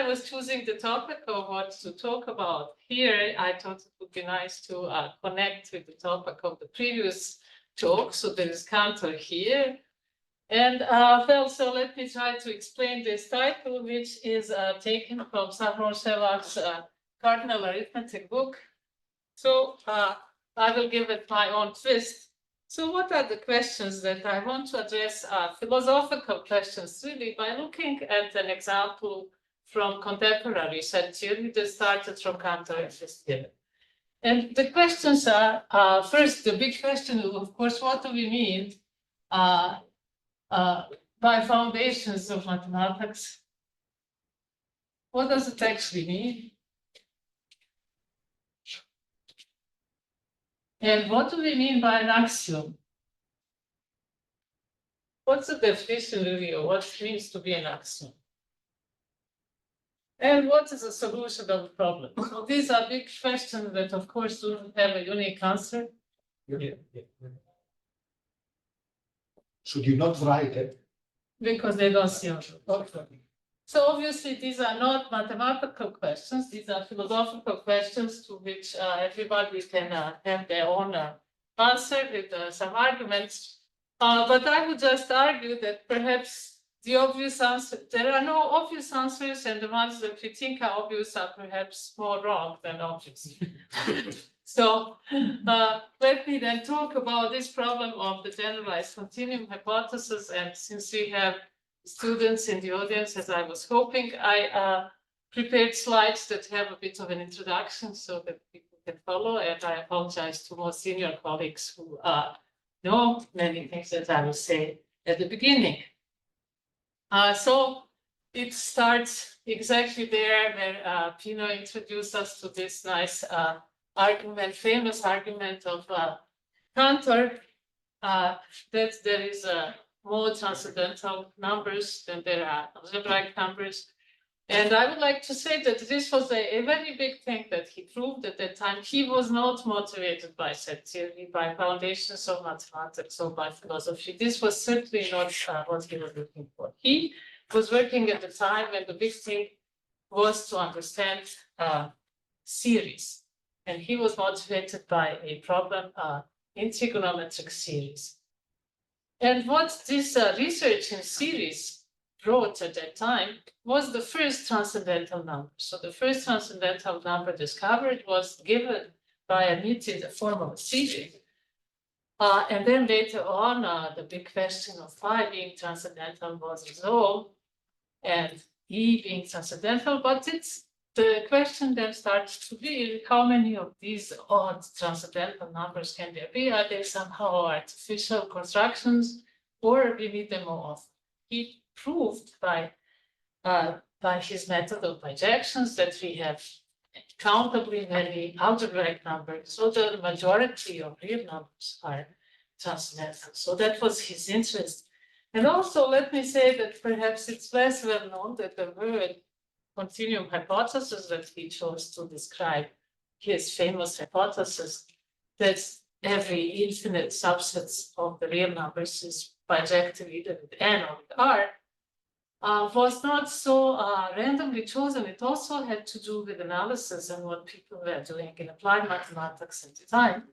I was choosing the topic of what to talk about here, I thought it would be nice to connect with the topic of the previous talk. So there is Cantor here. And well, so let me try to explain this title, which is taken from Sahron Shevak's Cardinal Arithmetic book. So I will give it my own twist. So what are the questions that I want to address? Philosophical questions, really, by looking at an example from contemporary set theory that started from Cantor and Schmid. And the questions are, first, the big question is, of course, what do we mean by foundations of mathematics? What does it actually mean? And what do we mean by an axiom? What's the definition really of what it means to be an axiom? And what is the solution of the problem? So these are big questions that, of course, do not have a unique answer. Should you not write it? Because they don't see it. Okay. So obviously, these are not mathematical questions. These are philosophical questions to which everybody can have their own answer with some arguments. But I would just argue that perhaps the obvious answer, there are no obvious answers, and the ones that we think are obvious are perhaps more wrong than obvious. So let me then talk about this problem of the generalized continuum hypothesis. And since we have students in the audience, as I was hoping, I prepared slides that have a bit of an introduction so that people can follow. And I apologize to more senior colleagues who know many things that I will say at the beginning. So it starts exactly there where Pino introduced us to this nice argument, famous argument of Cantor, that there is more transcendental numbers than there are algebraic numbers. And I would like to say that this was a very big thing that he proved at that time. He was not motivated by set theory, by foundations of mathematics, or by philosophy. This was certainly not what he was looking for. He was working at the time when the big thing was to understand series. And he was motivated by a problem in trigonometric series. And what this research in series brought at that time was the first transcendental number. So the first transcendental number discovered was given by a muted form of series. And then later on, the big question of phi being transcendental was resolved, and E being transcendental, but the question then starts to be how many of these odd transcendental numbers can there be? Are they somehow artificial constructions, or we need them more often? He proved by his method of bijections that we have countably many algebraic numbers, so the majority of real numbers are transcendental. So that was his interest. And also, let me say that perhaps it's less well known that the word continuum hypothesis that he chose to describe his famous hypothesis that every infinite subsets of the real numbers is bijective either with n or with r, was not so randomly chosen. It also had to do with analysis and what people were doing in applied mathematics at the time.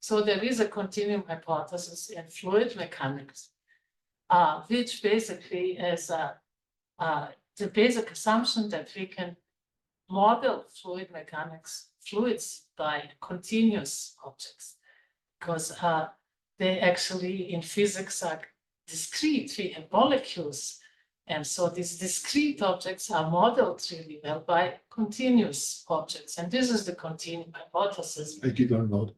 So there is a continuum hypothesis in fluid mechanics, which basically is the basic assumption that we can model fluid mechanics, fluids by continuous objects, because they actually in physics are discrete. We have molecules, and so these discrete objects are modeled really well by continuous objects, and this is the continuum hypothesis. I didn't know.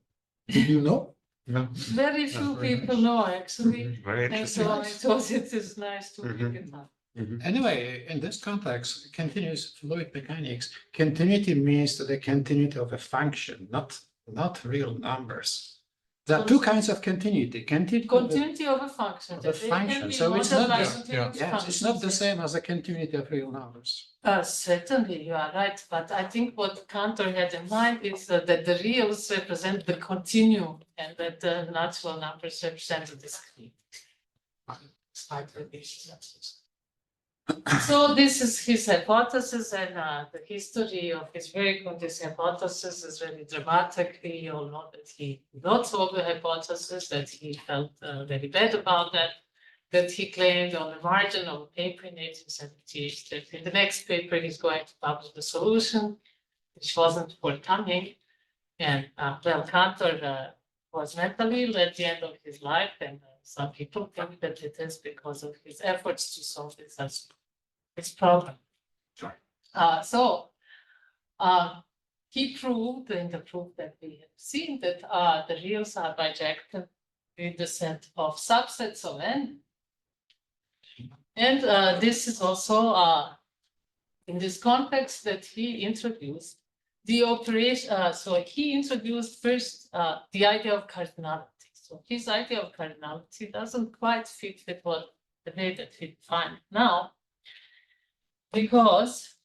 Did you know? No. Very few people know actually, Very and so I thought it is nice to pick it up. Anyway, in this context, continuous fluid mechanics, continuity means the continuity of a function, not real numbers. There are two kinds of continuity. Continuity of a function. Of a function. So it's not the same as the continuity of real numbers. Certainly, you are right. But I think what Cantor had in mind is that the reals represent the continuum and that the natural numbers represent the discrete. So this is his hypothesis, and the history of his work on this hypothesis is really dramatic. We all know that he did not solve the hypothesis, that he felt very bad about that he claimed on the margin of a paper in 1878 that in the next paper he's going to publish the solution, which wasn't forthcoming. And well, Cantor was mentally ill at the end of his life, and some people think that it is because of his efforts to solve this problem. Sure. He proved in the proof that we have seen that the reals are bijective with the set of subsets of n. And this is also in this context that he introduced the operation. So he introduced first the idea of cardinality. So his idea of cardinality doesn't quite fit with what the way that we define now, because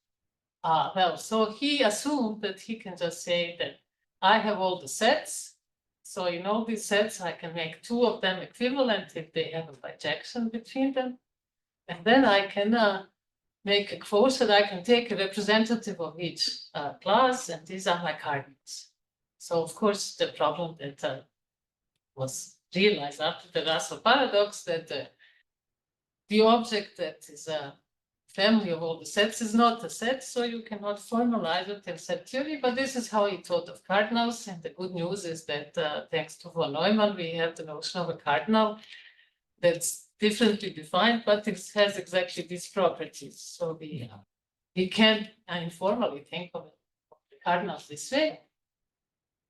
well, so he assumed that he can just say that I have all the sets. So in all these sets, I can make two of them equivalent if they have a bijection between them. And then I can make a quotient. I can take a representative of each class, and these are my cardinals. So of course, the problem that was realized after the Russell paradox that the object that is a family of all the sets is not a set, so you cannot formalize it in set theory, but this is how he thought of cardinals. And the good news is that thanks to von Neumann, we have the notion of a cardinal that's differently defined, but it has exactly these properties. So we can informally think of the cardinals this way.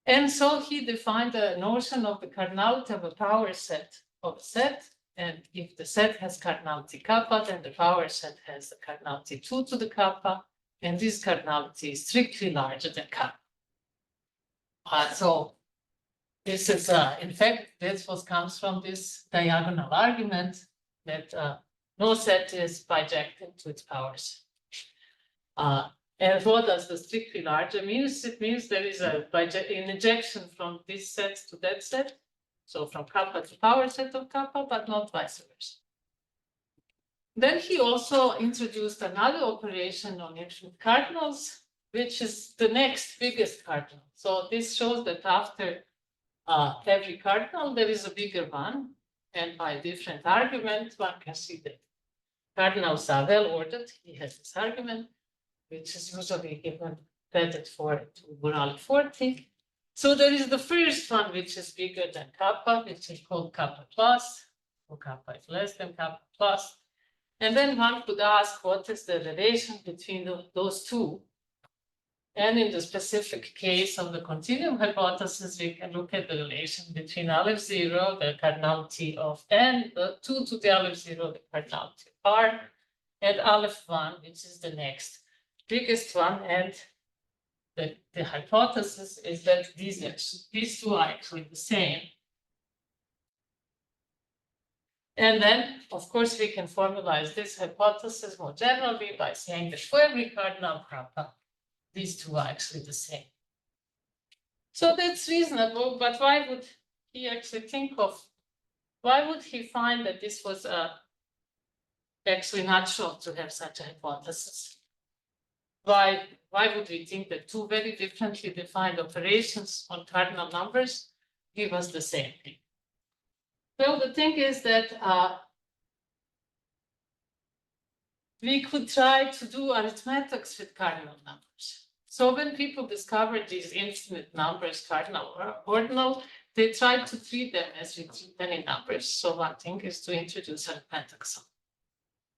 And so he defined the notion of the cardinality of a power set of a set. And if the set has cardinality kappa, then the power set has the cardinality 2 to the kappa, and this cardinality is strictly larger than kappa. So this is, in fact, this comes from this diagonal argument that no set is bijective to its powers. And what does the strictly larger means? It means there is an injection from this set to that set. So from kappa to power set of kappa, but not vice versa. Then he also introduced another operation on infinite cardinals, which is the next biggest cardinal. So this shows that after every cardinal, there is a bigger one. And by a different argument, one can see that cardinals are well ordered. He has this argument, which is usually given credit for to Burali 40. So there is the first one, which is bigger than kappa, which is called kappa plus, or kappa is less than kappa plus. And then one could ask, what is the relation between those two? And in the specific case of the continuum hypothesis, we can look at the relation between Aleph 0, the cardinality of n, the 2 to the Aleph 0, the cardinality of r, and Aleph 1, which is the next biggest one. And the hypothesis is that these two are actually the same. And then, of course, we can formalize this hypothesis more generally by saying that for every cardinal kappa, these two are actually the same. So that's reasonable, but why would he actually why would he find that this was actually not sure to have such a hypothesis? Why would we think that two very differently defined operations on cardinal numbers give us the same thing? Well, the thing is that we could try to do arithmetics with cardinal numbers. So when people discovered these infinite numbers, cardinal or ordinal, they tried to treat them as we treat many numbers. So one thing is to introduce arithmetic sum.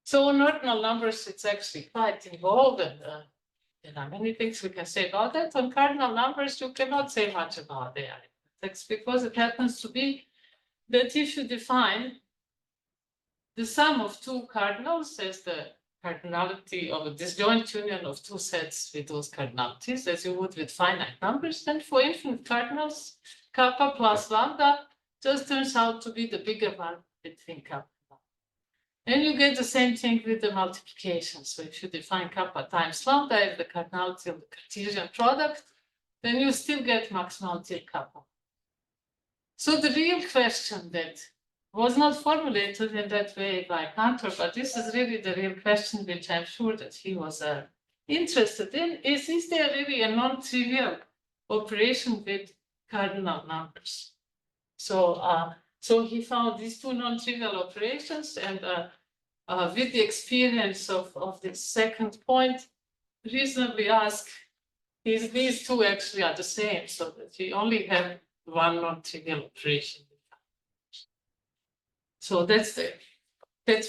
So on ordinal numbers, it's actually quite involved, and there are many things we can say about that. On cardinal numbers, you cannot say much about the arithmetics, because it happens to be that if you define the sum of two cardinals as the cardinality of a disjoint union of two sets with those cardinalities, as you would with finite numbers, then for infinite cardinals, kappa plus lambda just turns out to be the bigger one between kappa. And you get the same thing with the multiplication. So if you define kappa times lambda as the cardinality of the Cartesian product, then you still get maximality of kappa. So the real question that was not formulated in that way by Cantor, but this is really the real question which I'm sure that he was interested in. Is there really a non-trivial operation with cardinal numbers? So, so he found these two non-trivial operations, and with the experience of this second point, reasonably asked, is these two actually are the same, so that we only have one non-trivial operation. So that's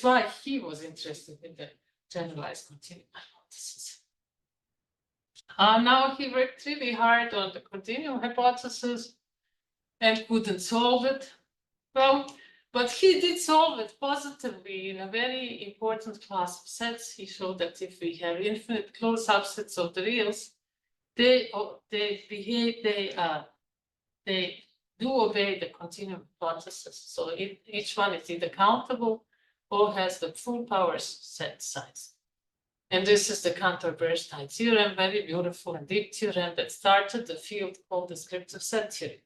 why he was interested in the generalized continuum hypothesis. Now he worked really hard on the continuum hypothesis and couldn't solve it. Well, but he did solve it positively in a very important class of sets. He showed that if we have infinite closed subsets of the reals, they do obey the continuum hypothesis. So each one is either countable or has the full power set size. And this is the Cantor-Bernstein theorem, very beautiful and deep theorem that started the field called descriptive set theory.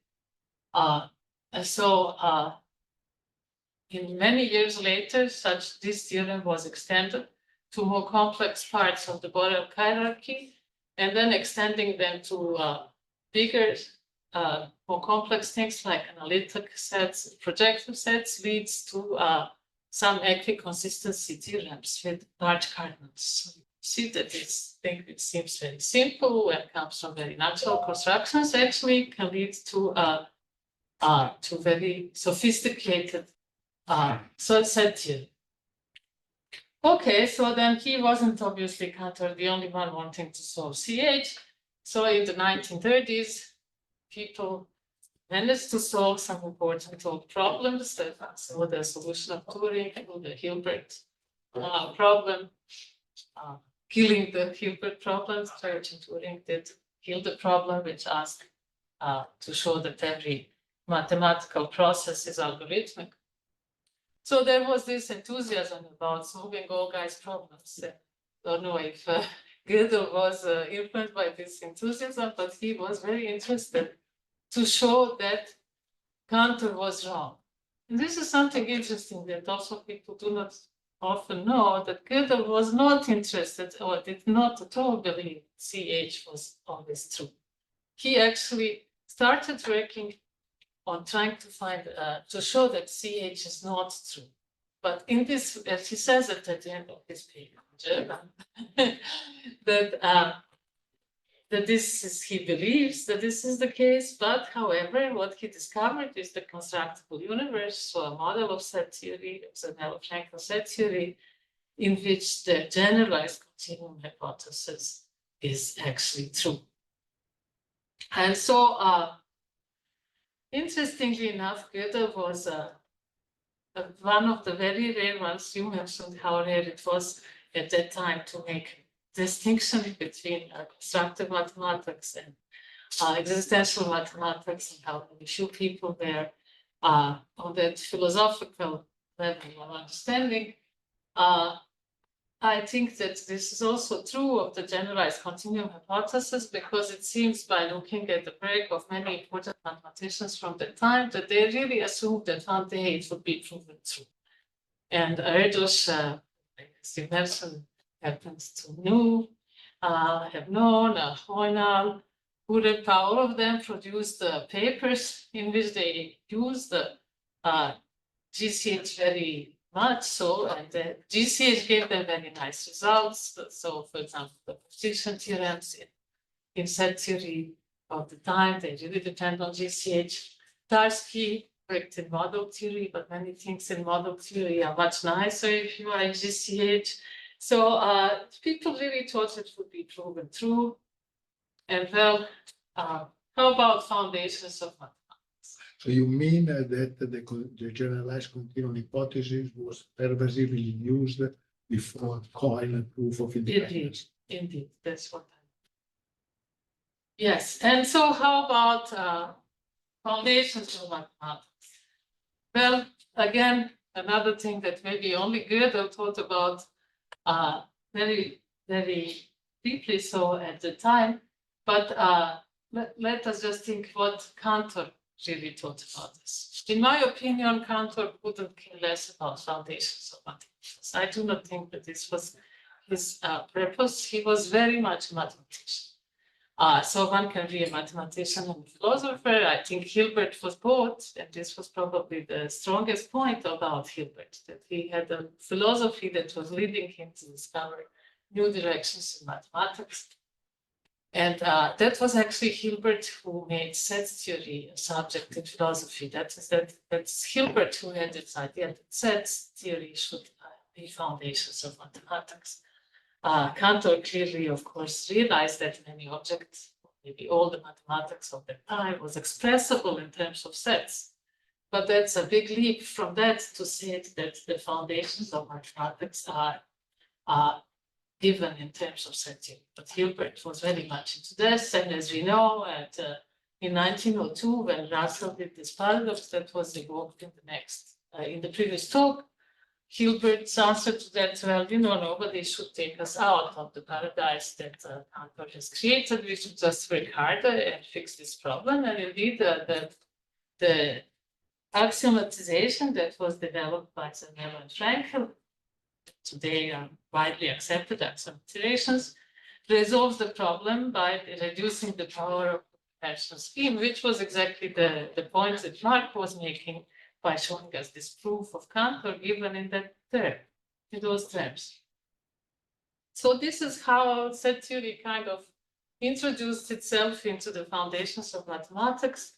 In many years later, this theorem was extended to more complex parts of the Borel hierarchy, and then extending them to bigger, more complex things like analytic sets, projective sets, leads to some equiconsistency theorems with large cardinals. So you see that this thing which seems very simple and comes from very natural constructions actually can lead to very sophisticated set theory. Okay, so then he wasn't obviously Cantor the only one wanting to solve CH. So in the 1930s, people managed to solve some important problems. So the solution of Turing, the Hilbert problem, killing the Hilbert problem. Church and Turing did kill the problem, which asked to show that every mathematical process is algorithmic. So there was this enthusiasm about solving all guys' problems. I don't know if Gödel was influenced by this enthusiasm, but he was very interested to show that Cantor was wrong. And this is something interesting that also people do not often know, that Gödel was not interested or did not at all believe CH was always true. He actually started working on trying to find, to show that CH is not true. But in this, as he says at the end of his paper in German, that this is, he believes that this is the case, but however, what he discovered is the constructible universe, so a model of set theory, it's a Mello-Frankel set theory, in which the generalized continuum hypothesis is actually true. And so, interestingly enough, Gödel was one of the very rare ones. You mentioned how rare it was at that time to make distinction between constructive mathematics and existential mathematics, and how very few people were on that philosophical level of understanding. I think that this is also true of the generalized continuum hypothesis, because it seems by looking at the work of many important mathematicians from the time that they really assumed that one day it would be proven true. And Erdős, as you mentioned, happens to have known, Hoynal, Kurepa, all of them produced papers in which they used the GCH very much so, and the GCH gave them very nice results. So, for example, the precision theorems in set theory of the time, they really depend on GCH. Tarski worked in model theory, but many things in model theory are much nicer if you are in GCH. So people really thought it would be proven true. And well, how about foundations of mathematics? So you mean that the generalized continuum hypothesis was pervasively used before Cohen proof of independence? Indeed, that's what I mean. Yes, and so how about foundations of mathematics? Well, again, another thing that maybe only Gödel thought about very, very deeply so at the time, but let us just think what Cantor really thought about this. In my opinion, Cantor couldn't care less about foundations of mathematics. I do not think that this was his purpose. He was very much a mathematician. So one can be a mathematician and a philosopher. I think Hilbert was both, and this was probably the strongest point about Hilbert, that he had a philosophy that was leading him to discover new directions in mathematics. And that was actually Hilbert who made set theory a subject in philosophy. That's Hilbert who had this idea that set theory should be foundations of mathematics. Cantor clearly, of course, realized that many objects, maybe all the mathematics of the time, was expressible in terms of sets. But that's a big leap from that to say that the foundations of mathematics are given in terms of set theory. But Hilbert was very much into this, and as we know, in 1902, when Russell did this paradox that was evoked in the previous talk, Hilbert's answer to that, well, nobody should take us out of the paradise that Cantor has created. We should just work harder and fix this problem. And indeed, the axiomatization that was developed by Zermelo and Frankel, today widely accepted axiomatizations, resolves the problem by reducing the power of the comparaison scheme, which was exactly the point that Mark was making by showing us this proof of Cantor given in those terms. So this is how set theory kind of introduced itself into the foundations of mathematics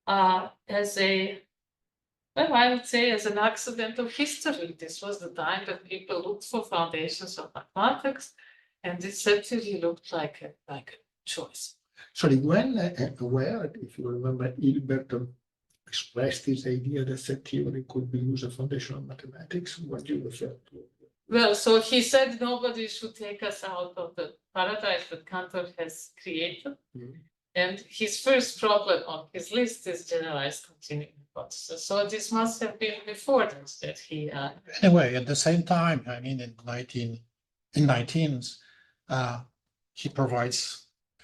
as I would say as an accident of history. This was the time that people looked for foundations of mathematics, and this set theory looked like a choice. Sorry, where, if you remember, Hilbert expressed this idea that set theory could be used as foundation of mathematics, what do you refer to? Well, so he said nobody should take us out of the paradise that Cantor has created. Mm-hmm. And his first problem on his list is generalized continuum hypothesis. So this must have been before this that he. Anyway, at the same time, I mean, in 19s, he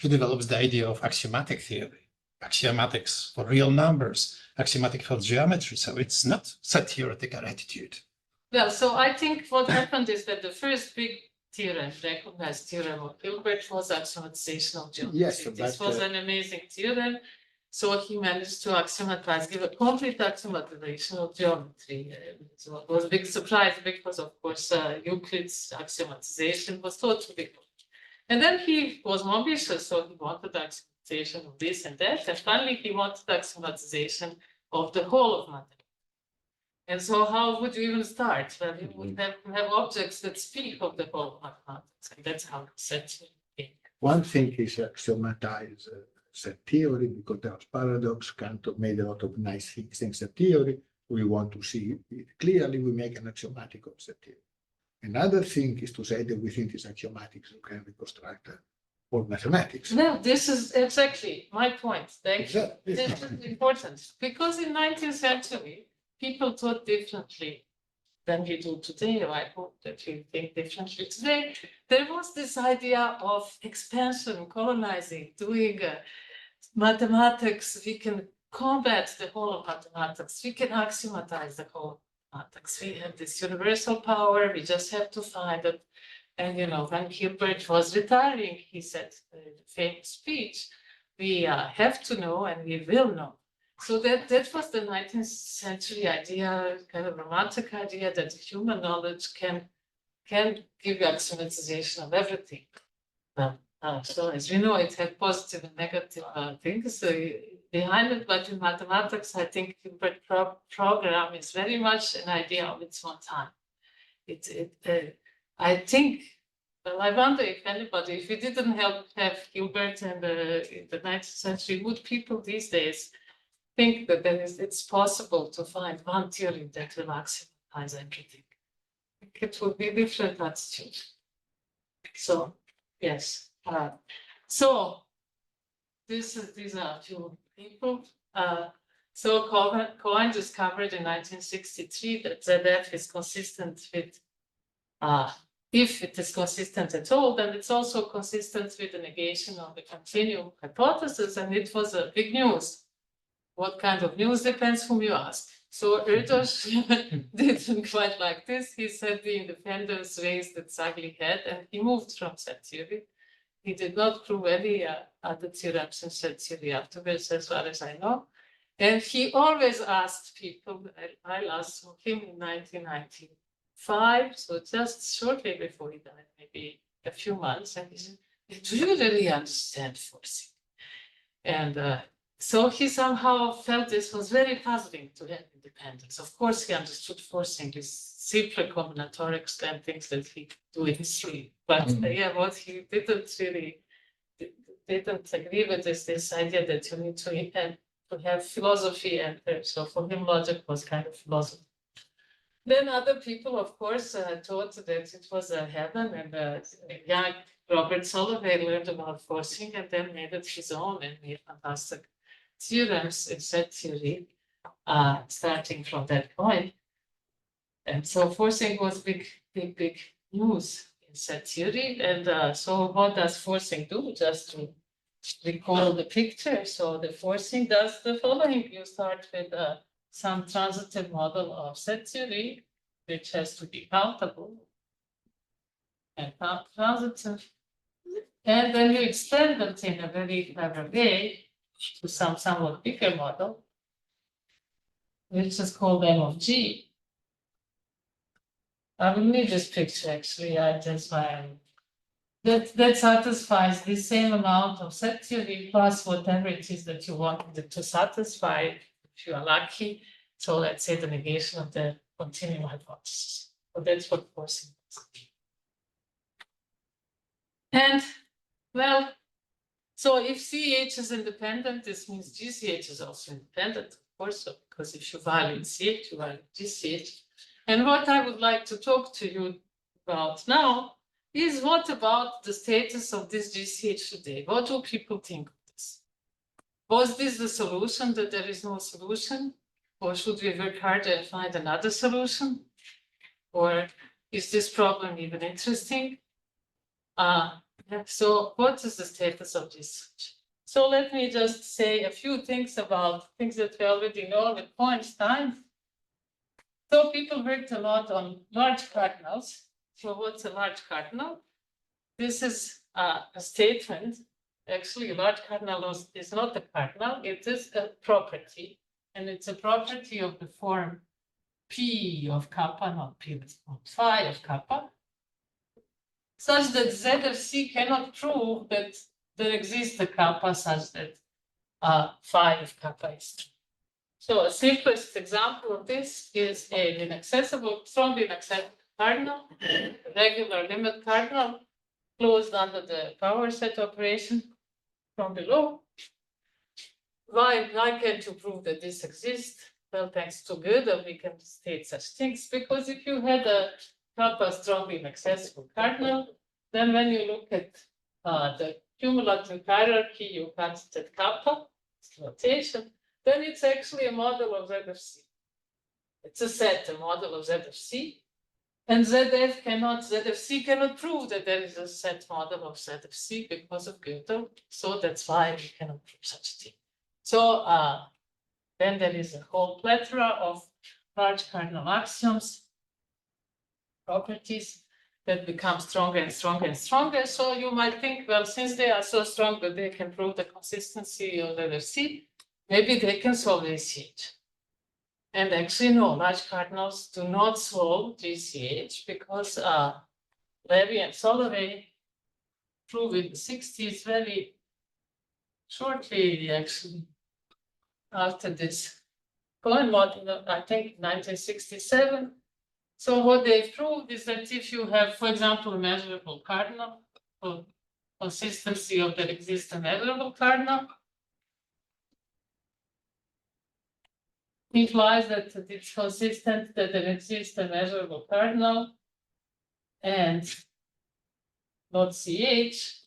develops the idea of axiomatic theory. Axiomatics for real numbers, axiomatic for geometry. So it's not set theoretical attitude. Well, so I think what happened is that the first big theorem, recognized theorem of Hilbert, was axiomatization of geometry. Yes, this was an amazing theorem. So he managed to axiomatize, give a complete axiomatization of geometry. So it was a big surprise because, of course, Euclid's axiomatization was totally big. And then he was more ambitious, so he wanted axiomatization of this and that, and finally he wanted axiomatization of the whole of mathematics. And so how would you even start? Well, you would have objects that speak of the whole of mathematics, and that's how set theory. One thing is axiomatize set theory, because there was paradox. Cantor made a lot of nice things in set theory. We want to see it clearly, we make an axiomatic of set theory. Another thing is to say that within this axiomatic, you can reconstruct for mathematics. No, this is exactly my point. This is important, because in 19th century, people thought differently than we do today. I hope that we think differently today. There was this idea of expansion, colonizing, doing mathematics. We can combat the whole of mathematics. We can axiomatize the whole of mathematics. We have this universal power. We just have to find it. And when Hilbert was retiring, he said the famous speech, we have to know and we will know. So that was the 19th century idea, kind of romantic idea that human knowledge can give you axiomatization of everything. Well, so as we know, it had positive and negative things behind it, but in mathematics, I think Hilbert program is very much an idea of its own time. I think, well, I wonder if anybody, if we didn't have Hilbert in the 19th century, would people these days think that it's possible to find one theory that will axiomatize everything? It would be a different attitude. So, yes. So these are a few people. So Cohen discovered in 1963 that ZF is consistent with, if it is consistent at all, then it's also consistent with the negation of the continuum hypothesis, and it was a big news what kind of news depends whom you ask. So Erdős didn't quite like this. He said the independence raised its ugly head, and he moved from set theory. He did not prove any other theorems in set theory afterwards, as far as I know. And he always asked people, I asked him in 1995, so just shortly before he died, maybe a few months, and he said, do you really understand forcing? And so he somehow felt this was very puzzling to have independence. Of course, he understood forcing is simpler combinatorics than things that he do in sleep. But yeah, what he didn't agree with is this idea that you need to have philosophy enter. So for him, logic was kind of philosophy. Then other people, of course, thought that it was a heaven, and young Robert Solovay learned about forcing and then made it his own and made fantastic theorems in set theory, starting from that point. And so forcing was big news in set theory. And so what does forcing do? Just to recall the picture. So the forcing does the following. You start with some transitive model of set theory, which has to be countable and transitive. And then you extend it in a very clever way to some somewhat bigger model, which is called M of G. I will need this picture actually. That's why that satisfies the same amount of set theory plus whatever it is that you want it to satisfy if you are lucky. So let's say the negation of the continuum hypothesis. So that's what forcing is. And well, so if CH is independent, this means GCH is also independent, of course, because if you value CH, you value GCH. And what I would like to talk to you about now is what about the status of this GCH today? What do people think of this? Was this the solution, that there is no solution? Or should we work harder and find another solution? Or is this problem even interesting? So what is the status of GCH? So let me just say a few things about things that we already know with Einstein. So people worked a lot on large cardinals. So what's a large cardinal? This is a statement. Actually, a large cardinal is not a cardinal, it is a property. And it's a property of the form P of kappa, not P, but phi of kappa, such that Z of C cannot prove that there exists a kappa such that phi of kappa is true. So a simplest example of this is an inaccessible, strongly inaccessible cardinal, regular limit cardinal, closed under the power set operation from below. Why can't you prove that this exists? Well, thanks to Gödel, we can state such things, because if you had a kappa strongly inaccessible cardinal, then when you look at the cumulative hierarchy, you consider kappa, it's notation, then it's actually a model of Z of C. It's a set, a model of Z of C. And Z of C cannot prove that there is a set model of Z of C because of Gödel. So that's why we cannot prove such a thing. So then there is a whole plethora of large cardinal axioms, properties that become stronger and stronger and stronger. So you might think, well, since they are so strong that they can prove the consistency of Z of C, maybe they can solve GCH. And actually, no, large cardinals do not solve GCH because Levy and Solovay proved in the 60s very shortly, actually, after this Cohen model, I think 1967. So what they proved is that if you have, for example, a measurable cardinal, or consistency of that exists a measurable cardinal, implies that it's consistent that there exists a measurable cardinal and not CH,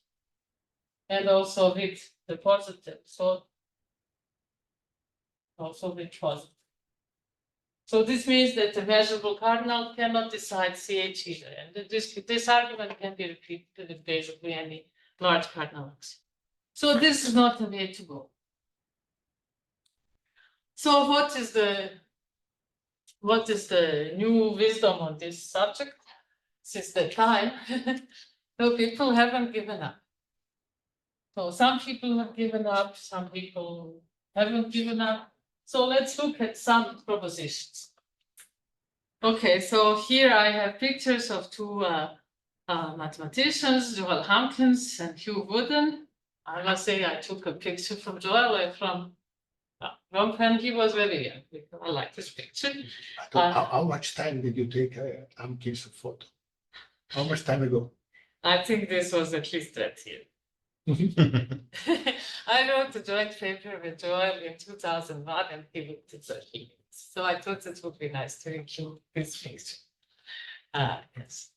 and also with the positive, so also with positive. So this means that the measurable cardinal cannot decide CH either, and this argument can be repeated with basically any large cardinal axiom. So this is not the way to go. So what is the new wisdom on this subject since the time? So people haven't given up. So some people have given up, some people haven't given up. So let's look at some propositions. Okay, so here I have pictures of two mathematicians, Joel Humpkins and Hugh Wooden. I must say I took a picture from Joel and from when he was very young. I like this picture. How much time did you take Amkin's photo? How much time ago? I think this was at least that year. I wrote a joint paper with Joel in 2001 and he looked at 30 minutes. So I thought it would be nice to include this picture. Yes.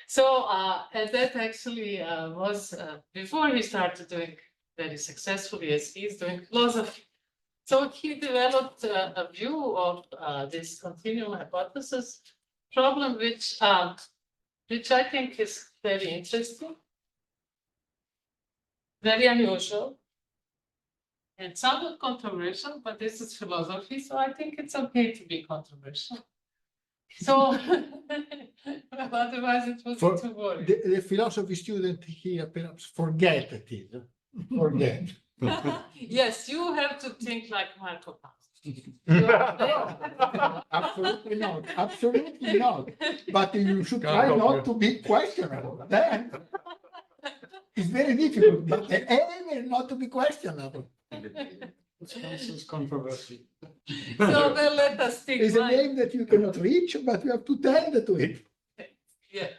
So, and that actually was before he started doing very successfully as he's doing philosophy. So he developed a view of this continuum hypothesis problem, which I think is very interesting, very unusual, and somewhat controversial, but this is philosophy, so I think it's okay to be controversial. So, otherwise it would be too boring. The philosophy student here perhaps forget it. Forget. Yes, you have to think like Marco Paz. Absolutely not. Absolutely not. But you should try not to be questionable. Then it's very difficult, but the aim is not to be questionable. It's controversy. So then let us think. It's an aim that you cannot reach, but you have to tend to it. Yes.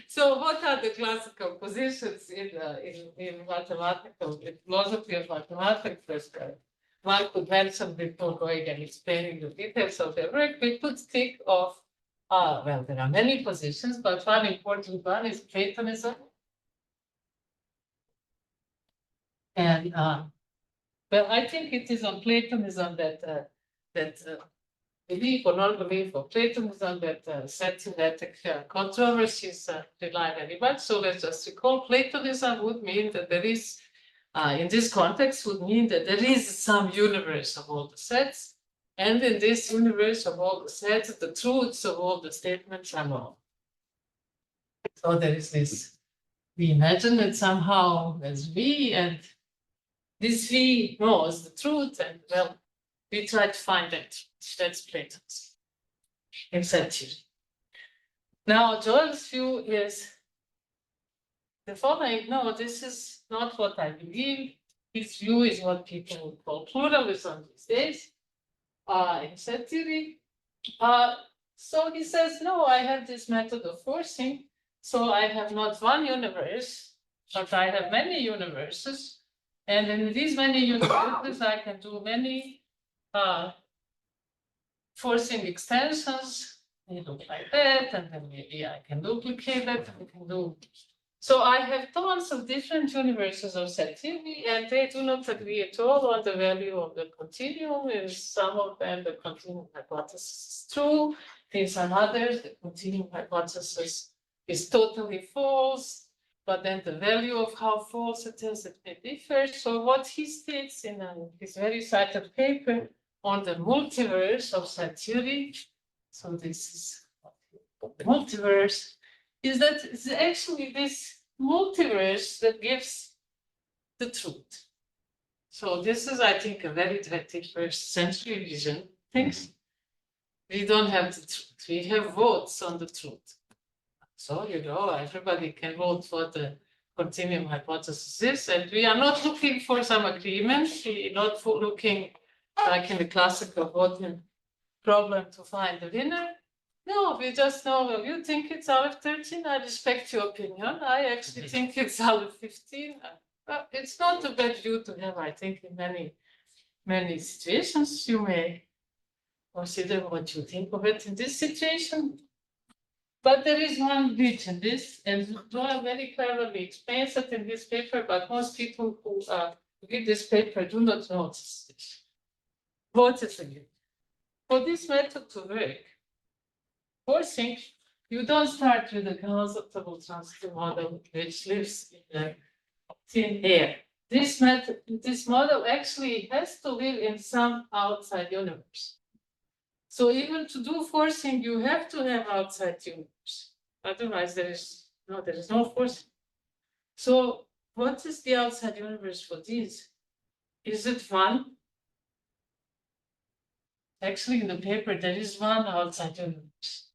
So what are the classical positions in mathematical, in philosophy of mathematics? One could mention before going and explaining the details of their work. We could think of, well, there are many positions, but one important one is Platonism. And well, I think it is on Platonism that belief or non-belief of Platonism that set-theoretic controversies rely very much. So let's just recall Platonism would mean that there is, in this context, would mean that there is some universe of all the sets. And in this universe of all the sets, the truths of all the statements are known. So there is this, we imagine that somehow there's V, and this V knows the truth, and well, we try to find that. That's Plato's in set theory. Now, Joel's view is the following. No, this is not what I believe. His view is what people would call pluralism these days in set theory. So he says, no, I have this method of forcing. So I have not one universe, but I have many universes. And in these many universes, I can do many forcing extensions. They look like that, and then maybe I can duplicate that. I can do. So I have tons of different universes of set theory, and they do not agree at all on the value of the continuum. In some of them, the continuum hypothesis is true. In some others, the continuum hypothesis is totally false. But then the value of how false it is, it may differ. So what he states in his very cited paper on the multiverse of set theory, so this is the multiverse, is that it's actually this multiverse that gives the truth. So this is, I think, a very 21st century vision. Thinks we don't have the truth. We have votes on the truth. So, you know, everybody can vote for the continuum hypothesis, and we are not looking for some agreement. We are not looking like in the classical voting problem to find the winner. No, we just know, well, you think it's out of 13, I respect your opinion. I actually think it's out of 15. It's not a bad view to have, I think, in many situations. You may consider what you think of it in this situation. But there is one glitch in this, and Joel very cleverly explains it in this paper, but most people who read this paper do not notice this. What is the glitch? For this method to work, forcing, you don't start with a conceptual transitive model which lives in the thin air. this model actually has to live in some outside universe. So even to do forcing, you have to have outside universe. Otherwise, there is no forcing. So what is the outside universe for these? Is it one? Actually, in the paper, there is one outside universe.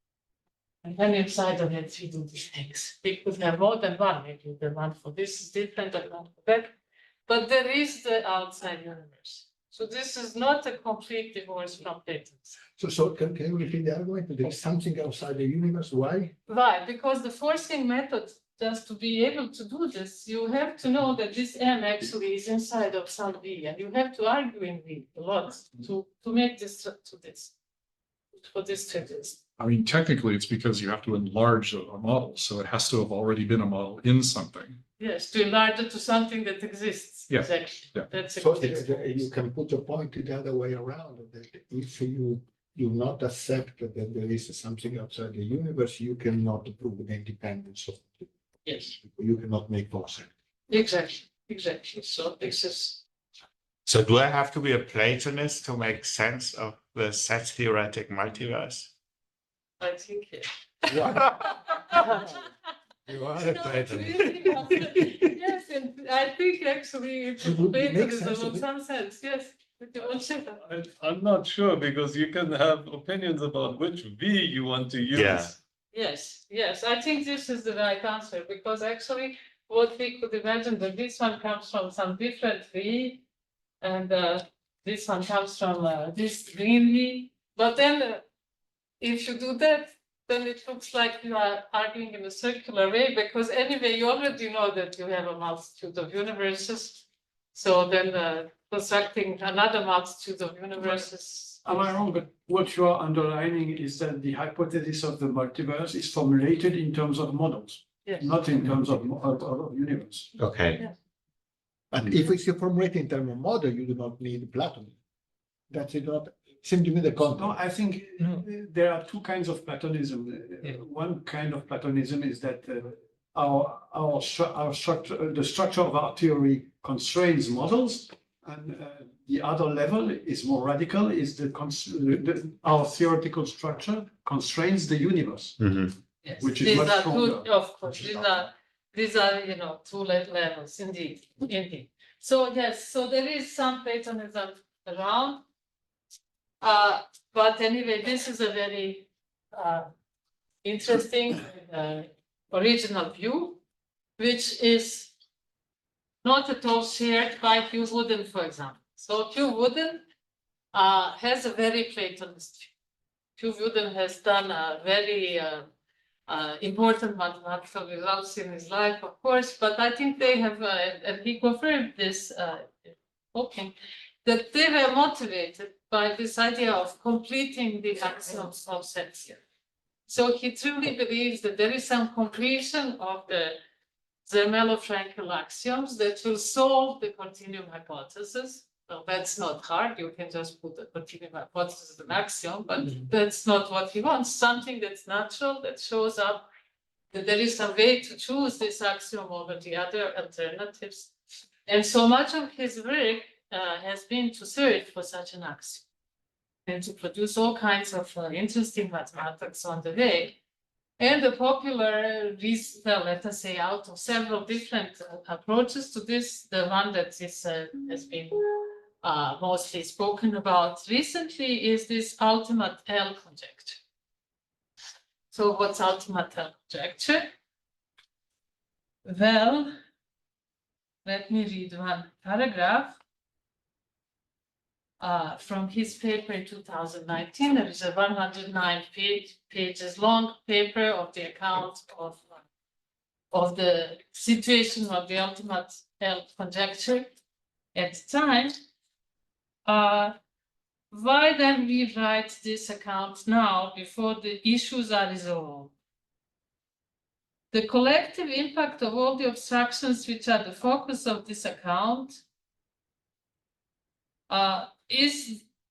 And then inside of it, we do these things. We could have more than one, maybe the one for this is different than one for that. But there is the outside universe. So this is not a complete divorce from patterns. So can you repeat the argument? There is something outside the universe. Why? Why? Because the forcing method, just to be able to do this, you have to know that this M actually is inside of some V, and you have to argue in V a lot to make this for this to exist. I mean, technically, it's because you have to enlarge a model, so it has to have already been a model in something. Yes, to enlarge it to something that exists. Yeah. Exactly. Yeah. That's So exactly. you can put a point the other way around. That if you do not accept that there is something outside the universe, you cannot prove the independence of it. Yes, You cannot make forcing. exactly. So this is So do I have to be a Platonist to make sense of the set theoretic multiverse? I think yes. You are a No, Platonist. yes, and I think actually it's It would make Platonism sense of in it. some sense, yes. With your own shape. I'm not sure because you can have opinions about which V you want to use. Yeah. Yes, I think this is the right answer, because actually what we could imagine that this one comes from some different V, and this one comes from this green V. But then if you do that, then it looks like you are arguing in a circular way, because anyway, you already know that you have a multitude of universes. So then constructing another multitude of universes. Am I wrong? But what you are underlining is that the hypothesis of the multiverse is formulated in terms of models, Yes. not in terms of universe. Okay. And if it's formulated in terms of model, you do not need Platon. That's it. Not seem to me the No, content. I think there are two kinds of Platonism. One kind of Platonism is that our structure, the structure of our theory constrains models, and the other level is more radical. Is our theoretical structure constrains the universe. Yes, Which is these much are stronger. two, of course, these are two levels, indeed. So yes, so there is some Platonism around. But anyway, this is a very interesting original view, which is not at all shared by Hugh Wooden, for example. So Hugh Wooden has a very Platonist view. Hugh Wooden has done a very important mathematical results in his life, of course, but I think they have, and he confirmed this, that they were motivated by this idea of completing the axioms of sets here. So he truly believes that there is some completion of the Zermelo-Fraenkel axioms that will solve the continuum hypothesis. Well, that's not hard. You can just put the continuum hypothesis as an axiom, but that's not what he wants. Something that's natural, that shows up that there is some way to choose this axiom over the other alternatives. And so much of his work has been to search for such an axiom and to produce all kinds of interesting mathematics on the way. And the popular, let us say, out of several different approaches to this, the one that has been mostly spoken about recently is this ultimate L conjecture. So what's ultimate L conjecture? Well, let me read one paragraph from his paper in 2019. There is a 109 pages long paper of the account of the situation of the ultimate L conjecture at the time. Why then we write this account now before the issues are resolved? The collective impact of all the obstructions which are the focus of this account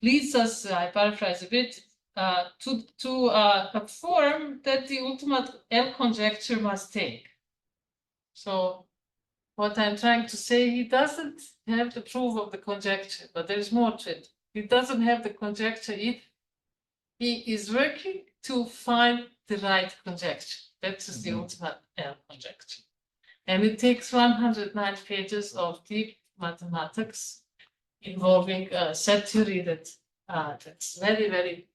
leads us, I paraphrase a bit, to a form that the ultimate L conjecture must take. So what I'm trying to say, he doesn't have the proof of the conjecture, but there is more to it. He doesn't have the conjecture either. He is working to find the right conjecture. That is the ultimate L conjecture. And it takes 109 pages of deep mathematics involving set theory that's very, very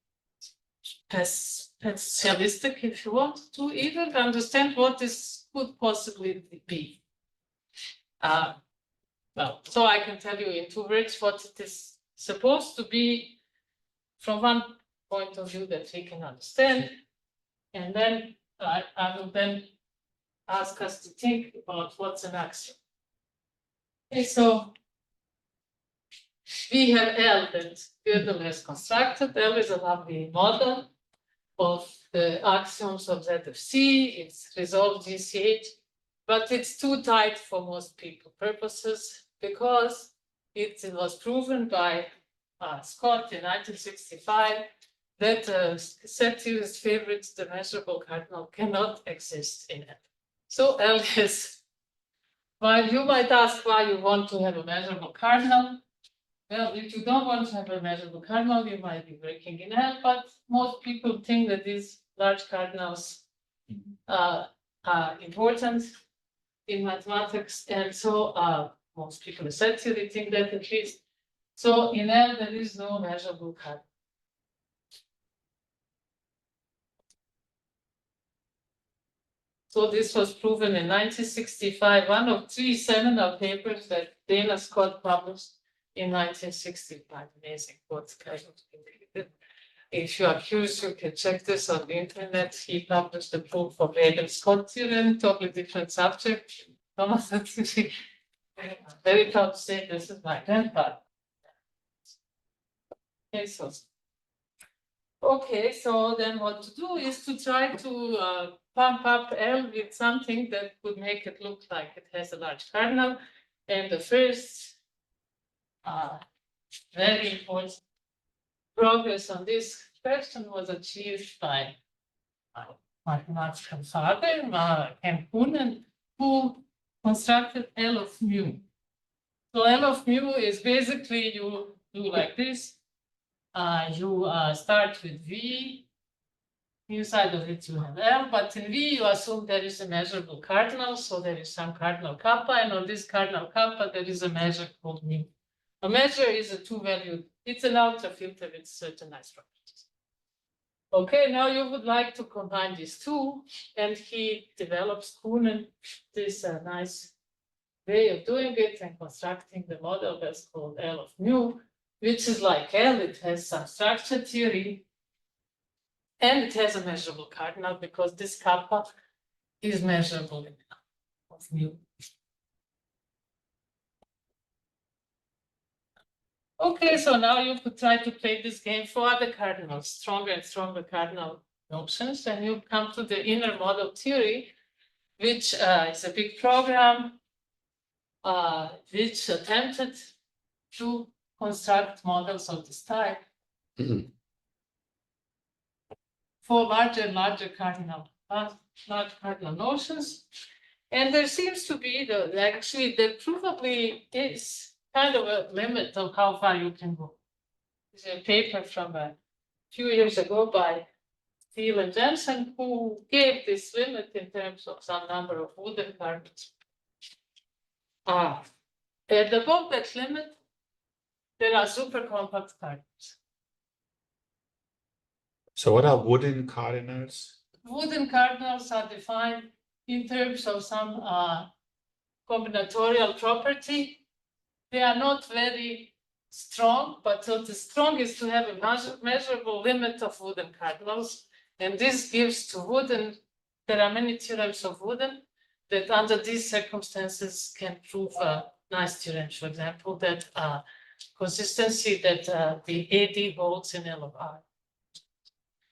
specialistic, if you want to even understand what this could possibly be. Well, so I can tell you in 2 words what it is supposed to be from one point of view that we can understand. And then I will then ask us to think about what's an axiom. Okay, so we have L that Gödel has constructed. L is a lovely model of the axioms of Z of C. It's resolved GCH, but it's too tight for most people purposes because it was proven by Scott in 1965 that set theorist favorites, the measurable cardinal, cannot exist in L. So L is, while you might ask why you want to have a measurable cardinal, well, if you don't want to have a measurable cardinal, you might be working in L, but most people think that these large cardinals are important in mathematics, and so most people in set theory think that at least. So in L, there is no measurable cardinal. So this was proven in 1965, one of 3 seminal papers that Dana Scott published in 1965. Amazing what kind of. If you are curious, you can check this on the internet. He published the proof of Scott theorem, totally different subject. Thomas, very proud to say this is my grandfather. Okay, so then what to do is to try to pump up L with something that would make it look like it has a large cardinal. And the first very important progress on this question was achieved by my mathematical father, Ken Kuhn, who constructed L of mu. So L of mu is basically you do like this. You start with V. Inside of it you have L, but in V you assume there is a measurable cardinal, so there is some cardinal kappa, and on this cardinal kappa there is a measure called mu. A measure is a 2-valued, it's an ultrafilter with certain nice properties. Okay, now you would like to combine these two, and he develops Kuhn this nice way of doing it and constructing the model that's called L of mu, which is like L, it has some structure theory, and it has a measurable cardinal because this kappa is measurable in L of mu. Okay, so now you could try to play this game for other cardinals, stronger and stronger cardinal notions, and you come to the inner model theory, which is a big program which attempted to construct models of this type for larger and larger cardinal notions. And there seems to be actually there probably is kind of a limit of how far you can go. There's a paper from a few years ago by Thiel and Jensen who gave this limit in terms of some number of wooden cardinals. And above that limit, there are super compact cardinals. So what are wooden cardinals? Wooden cardinals are defined in terms of some combinatorial property. They are not very strong, but so the strong is to have a measurable limit of wooden cardinals. And this gives to wooden, there are many theorems of wooden that under these circumstances can prove nice theorems. For example, that consistency that the AD holds in L of R.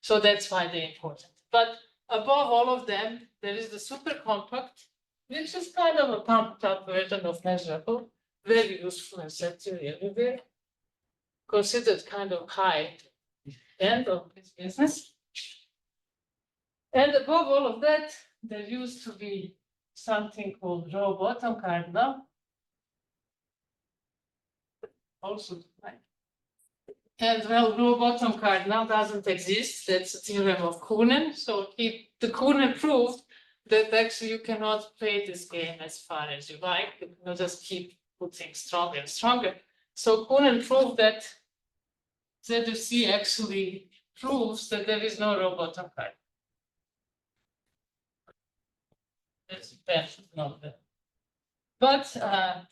So that's why they're important. But above all of them, there is the super compact, which is kind of a pumped up version of measurable, very useful in set theory everywhere, considered kind of high end of this business. And above all of that, there used to be something called row bottom cardinal. Also, right. And well, row bottom cardinal doesn't exist. That's a theorem of Kuhnen. So the Kuhnen proved that actually you cannot play this game as far as you like. You can just keep putting stronger and stronger. So Kuhnen proved that ZFC actually proves that there is no row bottom cardinal. That's bad, not bad. But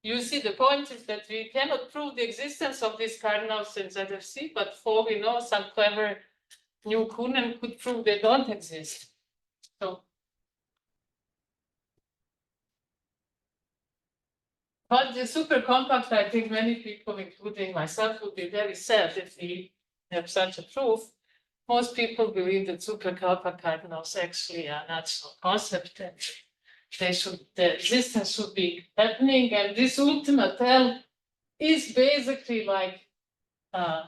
you see, the point is that we cannot prove the existence of these cardinals in ZFC, but for we know, some clever new Kuhnen could prove they don't exist. So, but the super compact, I think many people, including myself, would be very sad if we have such a proof. Most people believe that super compact cardinals actually are natural concept, and the existence should be happening, and this ultimate L is basically like L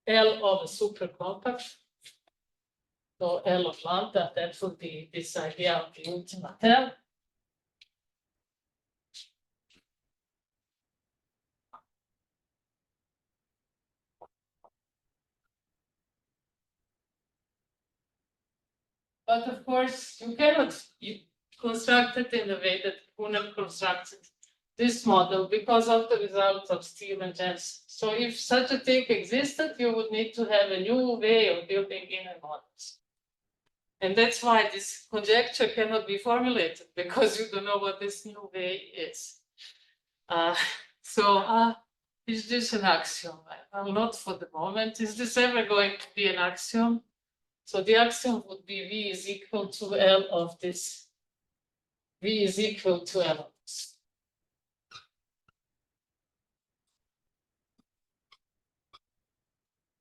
of a super compact. So L of lambda, that would be this idea of the ultimate L. But of course, you cannot construct it in the way that Kuhnen constructed this model because of the results of Steele and Jensen. So if such a thing existed, you would need to have a new way of building inner models. And that's why this conjecture cannot be formulated, because you don't know what this new way is. Is this an axiom? Well, not for the moment. Is this ever going to be an axiom? So the axiom would be V is equal to L of this. V is equal to L of this.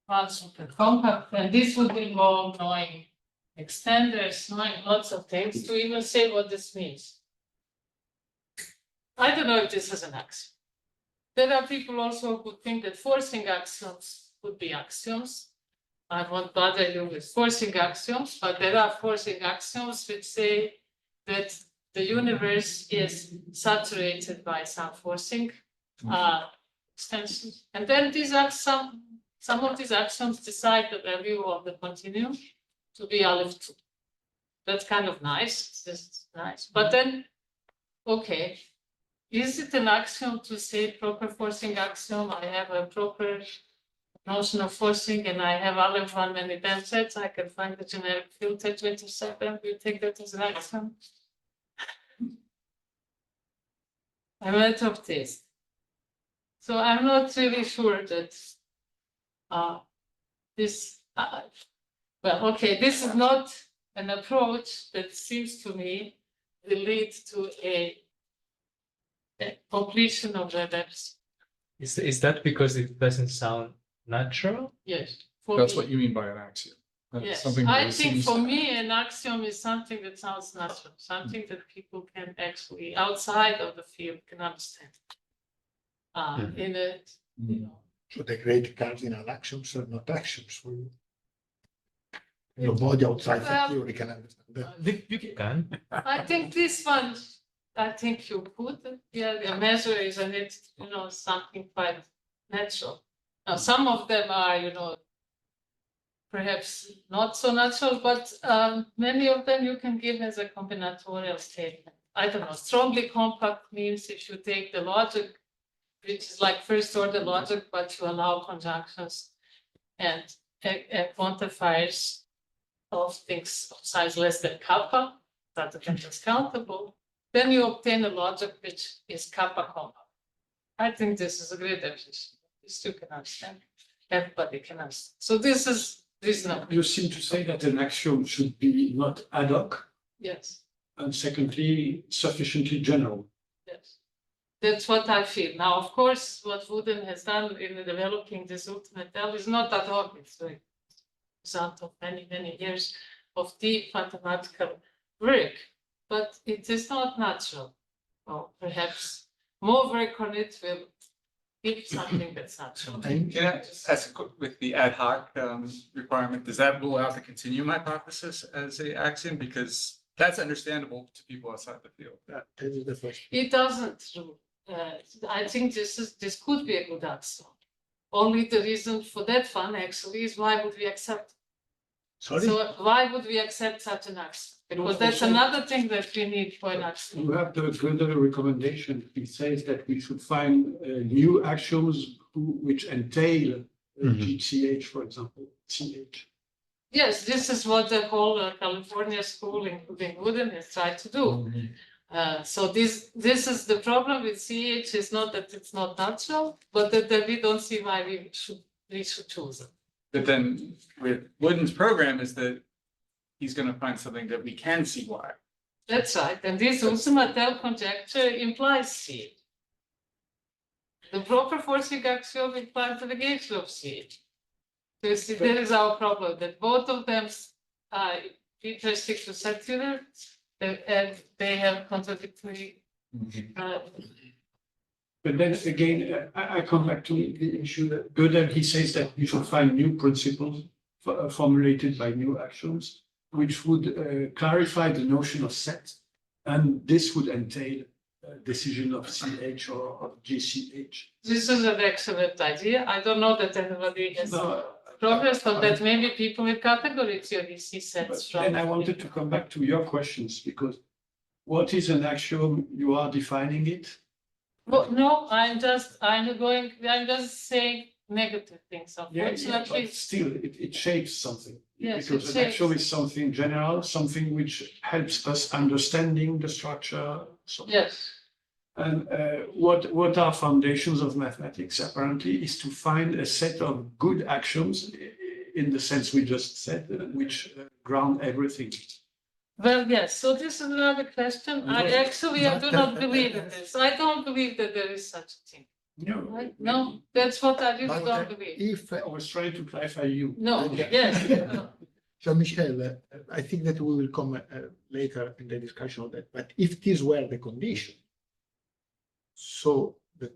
One super compact, and this would involve knowing extenders, knowing lots of things to even say what this means. I don't know if this is an axiom. There are people also who think that forcing axioms would be axioms. I won't bother you with forcing axioms, but there are forcing axioms which say that the universe is saturated by some forcing extensions. And then some of these axioms decide the value of the continuum to be Aleph 2. That's kind of nice. This is nice. But then, okay, is it an axiom to say proper forcing axiom? I have a proper notion of forcing, and I have Aleph 1 many band sets. I can find the generic field at 27. We take that as an axiom. I'm out of taste. So I'm not really sure that this, well, okay, this is not an approach that seems to me will lead to a completion of the depth. Is that because it doesn't sound natural? Yes. That's what you mean by an axiom. That's Yes, something that I think seems- for me, an axiom is something that sounds natural, something that people can actually, outside of the field, can understand. In a, you know, So the great cardinal axioms are not axioms for you. Nobody outside the theory can understand that. You can. I think this one, I think you could, yeah, the measure is in it, you know, something quite natural. Now, some of them are, you know, perhaps not so natural, but many of them you can give as a combinatorial statement. I don't know, strongly compact means if you take the logic, which is like first order logic, but you allow conjunctions and quantifiers of things of size less than kappa, that is countable, then you obtain a logic which is kappa compact. I think this is a great definition. This you can understand. Everybody can understand. So this is reasonable. You seem to say that an axiom should be not ad hoc, Yes, and secondly, sufficiently general. yes. That's what I feel. Now, of course, what Wooden has done in developing this ultimate L is not ad hoc. It's the result of many, many years of deep mathematical work, but it is not natural. Or perhaps more work on it will give something that's natural. Can I just ask a quick, with the ad hoc requirement, does that rule out the continuum hypothesis as a axiom? Because That's understandable to people outside the field. That is the first. It doesn't rule. I think this could be a good axiom. Only the reason for that one actually is why would we accept? Sorry? So why would we accept such an axiom? Because that's another thing that we need for an axiom. You have the further recommendation. It says that we should find new axioms which entail GCH, for example, CH. Yes, this is what the whole California school, including Wooden, has tried to do. So this is the problem with CH is not that it's not natural, but that we don't see why we should choose it. But then with Wooden's program is that he's going to find something that we can see why. That's right, and this Usumatel conjecture implies CH. The proper forcing axiom implies the negation of CH. So you see, there is our problem, that both of them are interesting to set theory, and they have contradictory. But then again, I come back to the issue that Gödel, he says that you should find new principles formulated by new axioms, which would clarify the notion of set, and this would entail decision of CH or GCH. This is an excellent idea. I don't know that anybody has progress on that. Maybe people with category theory see sets from. Then I wanted to come back to your questions, because what is an axiom? You are defining it. Well, no, I'm just saying negative things, unfortunately. But still, it shapes something. Yes, Because it an axiom shapes. is something general, something which helps us understanding the structure. Yes, And what are foundations of mathematics apparently is to find a set of good axioms in the sense we just said, which ground everything. well, yes, so this is another question. I do not believe in this. I don't believe that there is such a thing. No, Right? No, that's what I really But, don't believe. If, I was trying to clarify you. No, yes. so Michelle, I think that we will come later in the discussion of that, but if these were the condition, so the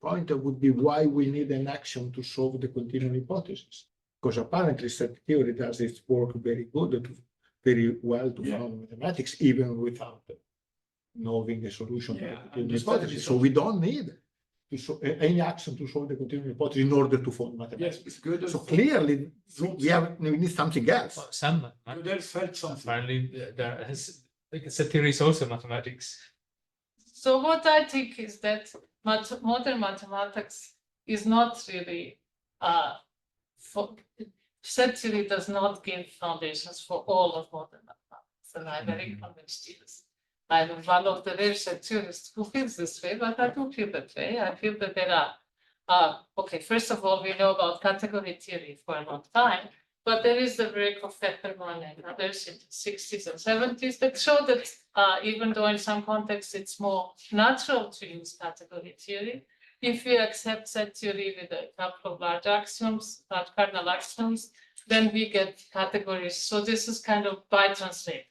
point would be why we need an axiom to solve the continuum hypothesis. Because apparently set theory does its work very good, very well to form mathematics, even without knowing the solution to the continuum hypothesis. So we don't need any axiom to solve the continuum hypothesis in order to form mathematics. Yes, it's good. So clearly, we need something else. Well, some Gödel felt something. apparently there has like set theory is also mathematics. So what I think is that modern mathematics is not really, set theory does not give foundations for all of modern mathematics, and I'm very convinced of this. I'm one of the rare set theorists who feels this way, but I don't feel that way. I feel that there are, okay, first of all, we know about category theory for a long time, but there is the work of Fetterman and others in the 60s and 70s that show that even though in some contexts it's more natural to use category theory, if we accept set theory with a couple of large axioms, large cardinal axioms, then we get categories. So this is kind of by translate.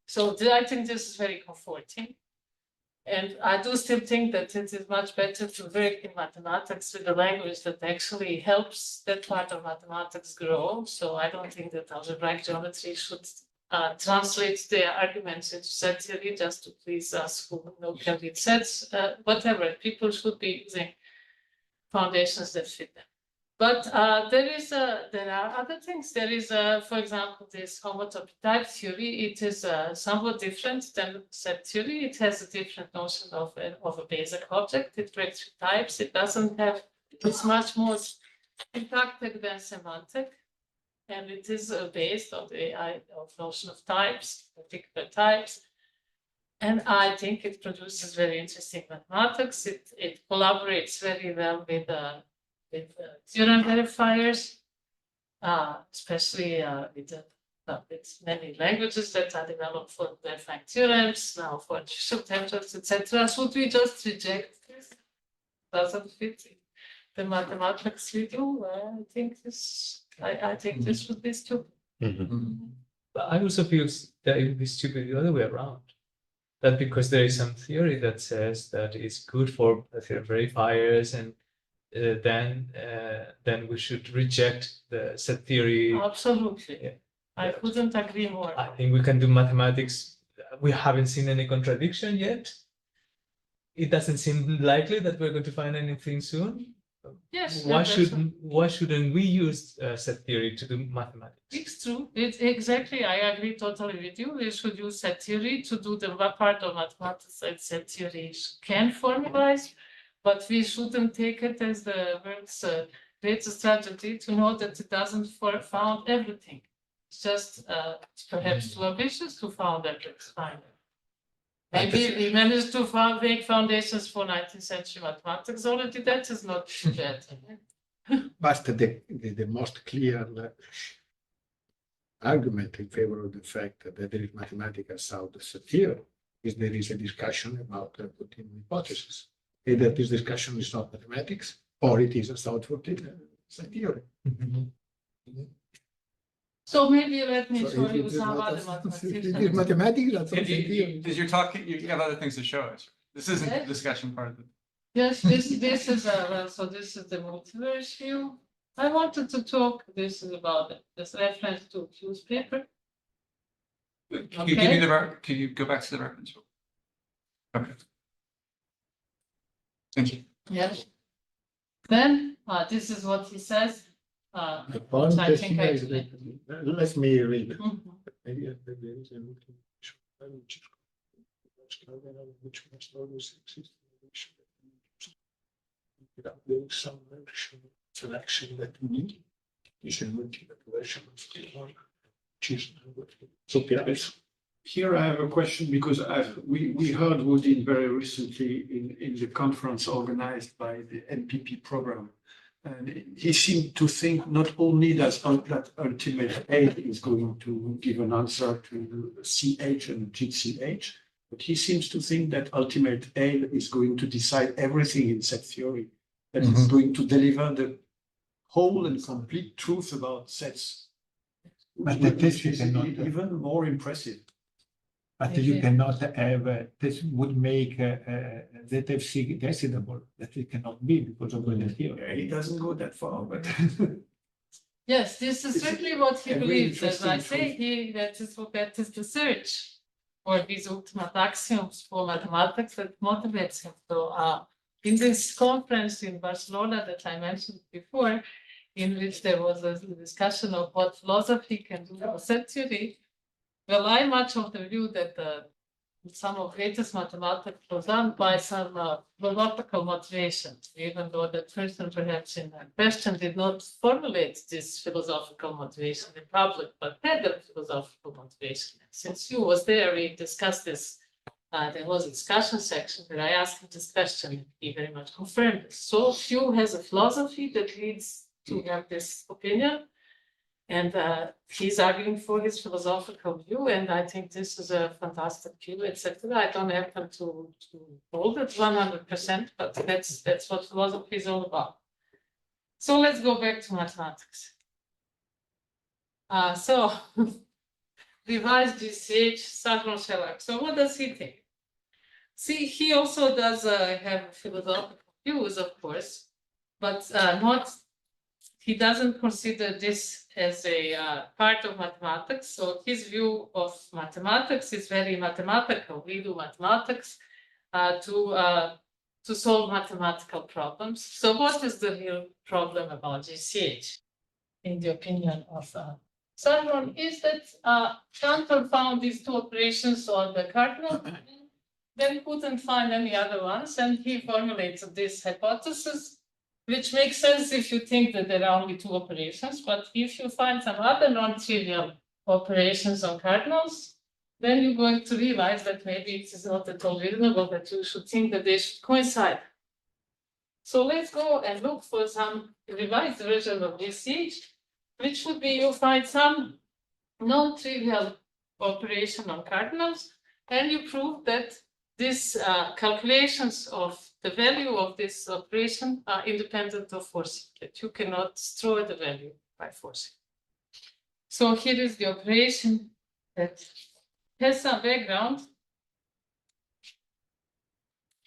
So I think this is very comforting. And I do still think that it is much better to work in mathematics with a language that actually helps that part of mathematics grow. So I don't think that algebraic geometry should translate the arguments into set theory just to please us who can read sets, whatever. People should be using foundations that fit them. But there are other things. There is, for example, this homotopy type theory. It is somewhat different than set theory. It has a different notion of a basic object. It breaks through types. It doesn't have, it's much more syntactic than semantic. And it is based on the notion of types, particular types. And I think it produces very interesting mathematics. It collaborates very well with theorem verifiers, especially with many languages that are developed for verifying theorems, now for subtangents, etc. Should we just reject this? Doesn't fit the mathematics we do. I think this would be stupid. But I also feel that it would be stupid the other way around. That because there is some theory that says that it's good for theorem verifiers, and then we should reject the set theory. Absolutely. Yeah. I couldn't agree more. I think we can do mathematics. We haven't seen any contradiction yet. It doesn't seem likely that we're going to find anything soon. Yes. Why shouldn't we use set theory to do mathematics? It's true. It's exactly. I agree totally with you. We should use set theory to do the part of mathematics that set theory can formalize, but we shouldn't take it as the world's greatest strategy to know that it doesn't found everything. It's just perhaps too ambitious to found everything. Fine. Maybe we managed to make foundations for 19th century mathematics already. That is not bad. But the most clear argument in favor of the fact that there is mathematical sound set theory is there is a discussion about the continuum hypothesis. Either this discussion is not mathematics or it is a sound for set theory. So maybe let me So show if you it is some not other It is mathematicians. mathematics, that's not set theory. Because you're talking, you have other things to show us. This isn't the discussion part of it. Yes, this is so this is the multiverse view. I wanted to talk. This is about this reference to Q's paper. Can you give me the, can you go back to the reference? Okay. Thank you. Yes. Then this is what he says. The point I think I is that, let me read. Mhm. Maybe there is a multiplication which must always exist. There is some selection that we need. Is a multiplication of which is so perhaps. Here I have a question because we heard Woodin very recently in the conference organized by the NPP program. And he seemed to think not only that ultimate A is going to give an answer to CH and GCH, but he seems to think that ultimate A is going to decide everything in set theory, that it's going to deliver the whole and complete truth about sets. But Which is cannot, even more impressive. but you cannot have, this would make ZFC decidible, that it cannot be because of the theory. He doesn't go that far, but. Yes, this is It's certainly what he a very believes. As I interesting say, that is the search for these ultimate axioms for mathematics that motivates him. So in this conference in Barcelona that I mentioned before, in which there was a discussion of what philosophy can do for set theory, well, I'm much of the view that some of greatest mathematics was done by some philosophical motivation, even though the person perhaps in that question did not formulate this philosophical motivation in public, but had a philosophical motivation. Since you was there, we discussed this. There was a discussion section where I asked him this question, and he very much confirmed this. So Hugh has a philosophy that leads to have this opinion. And he's arguing for his philosophical view, and I think this is a fantastic view, etc. I don't happen to hold it 100%, but that's what philosophy is all about. So let's go back to mathematics. So revised GCH, Saffron Shellac. So what does he think? See, he also does have philosophical views, of course, but not. He doesn't consider this as a part of mathematics. So his view of mathematics is very mathematical. We do mathematics to solve mathematical problems. So what is the real problem about GCH, in the opinion of Saffron, is that Cantor found these two operations on the cardinal, then couldn't find any other ones, and he formulated this hypothesis, which makes sense if you think that there are only two operations, but if you find some other non-trivial operations on cardinals, then you're going to realize that maybe it is not at all reasonable that you should think that they should coincide. So let's go and look for some revised version of GCH, which would be you find some non-trivial operation on cardinals, and you prove that these calculations of the value of this operation are independent of forcing, that you cannot destroy the value by forcing. So here is the operation that has some background.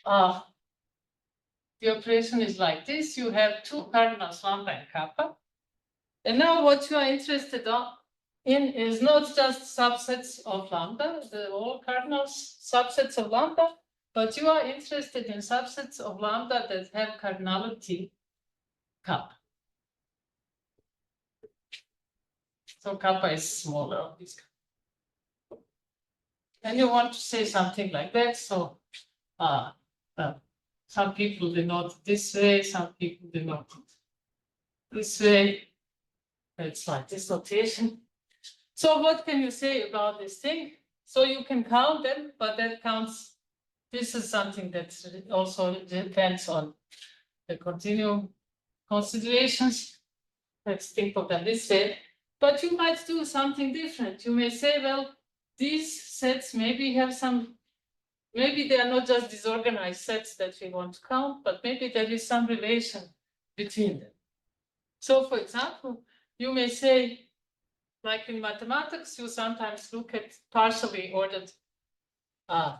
The operation is like this. You have two cardinals, lambda and kappa. And now what you are interested in is not just subsets of lambda, the all cardinals subsets of lambda, but you are interested in subsets of lambda that have cardinality kappa. So kappa is smaller of this. And you want to say something like that. So some people denote it this way, some people denote it this way. It's like this notation. So what can you say about this thing? So you can count them, but that counts. This is something that also depends on the continuum considerations. Let's think of them this way. But you might do something different. You may say, well, these sets maybe have some, maybe they are not just disorganized sets that we want to count, but maybe there is some relation between them. So for example, you may say, like in mathematics, you sometimes look at partially ordered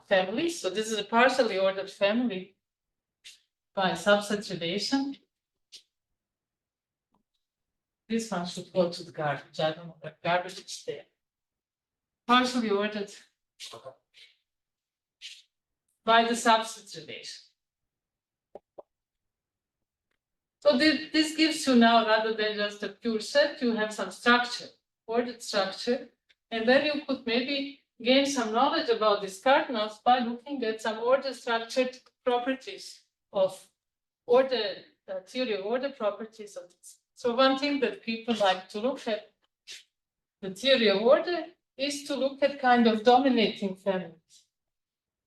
families. So this is a partially ordered family by subset relation. This one should go to the garbage. I don't know what garbage is there. Partially ordered by the subset relation. So this gives you now, rather than just a pure set, you have some structure, ordered structure, and then you could maybe gain some knowledge about these cardinals by looking at some order structured properties of order, theory of order properties of this. So one thing that people like to look at the theory of order is to look at kind of dominating families.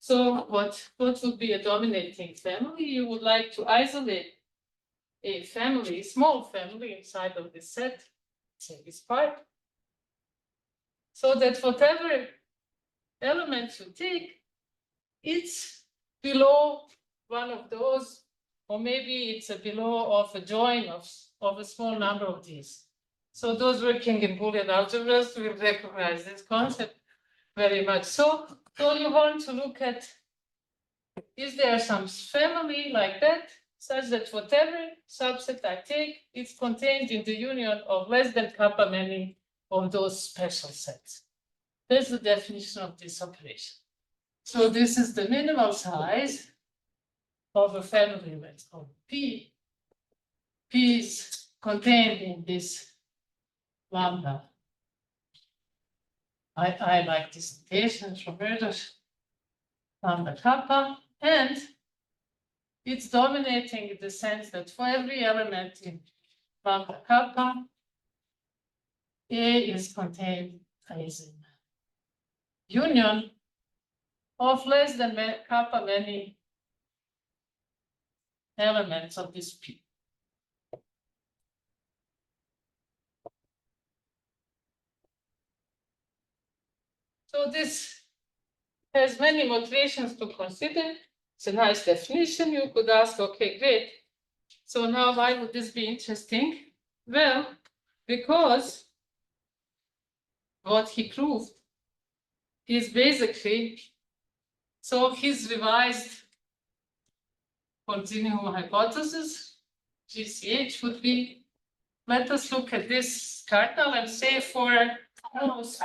So what would be a dominating family? You would like to isolate a family, small family inside of this set, say this part, so that whatever element you take, it's below one of those, or maybe it's a below of a join of a small number of these. So those working in Boolean algebras will recognize this concept very much. So you want to look at, is there some family like that, such that whatever subset I take, it's contained in the union of less than kappa many of those special sets. That's the definition of this operation. So this is the minimal size of a family, let's call it P. P is contained in this lambda. I like this notation from Möders, lambda kappa, and it's dominating in the sense that for every element in lambda kappa, A is contained as in union of less than kappa many elements of this P. So this has many motivations to consider. It's a nice definition. You could ask, okay, great. So now why would this be interesting? Well, because what he proved is basically, so his revised continuum hypothesis, GCH, would be, let us look at this cardinal and say for almost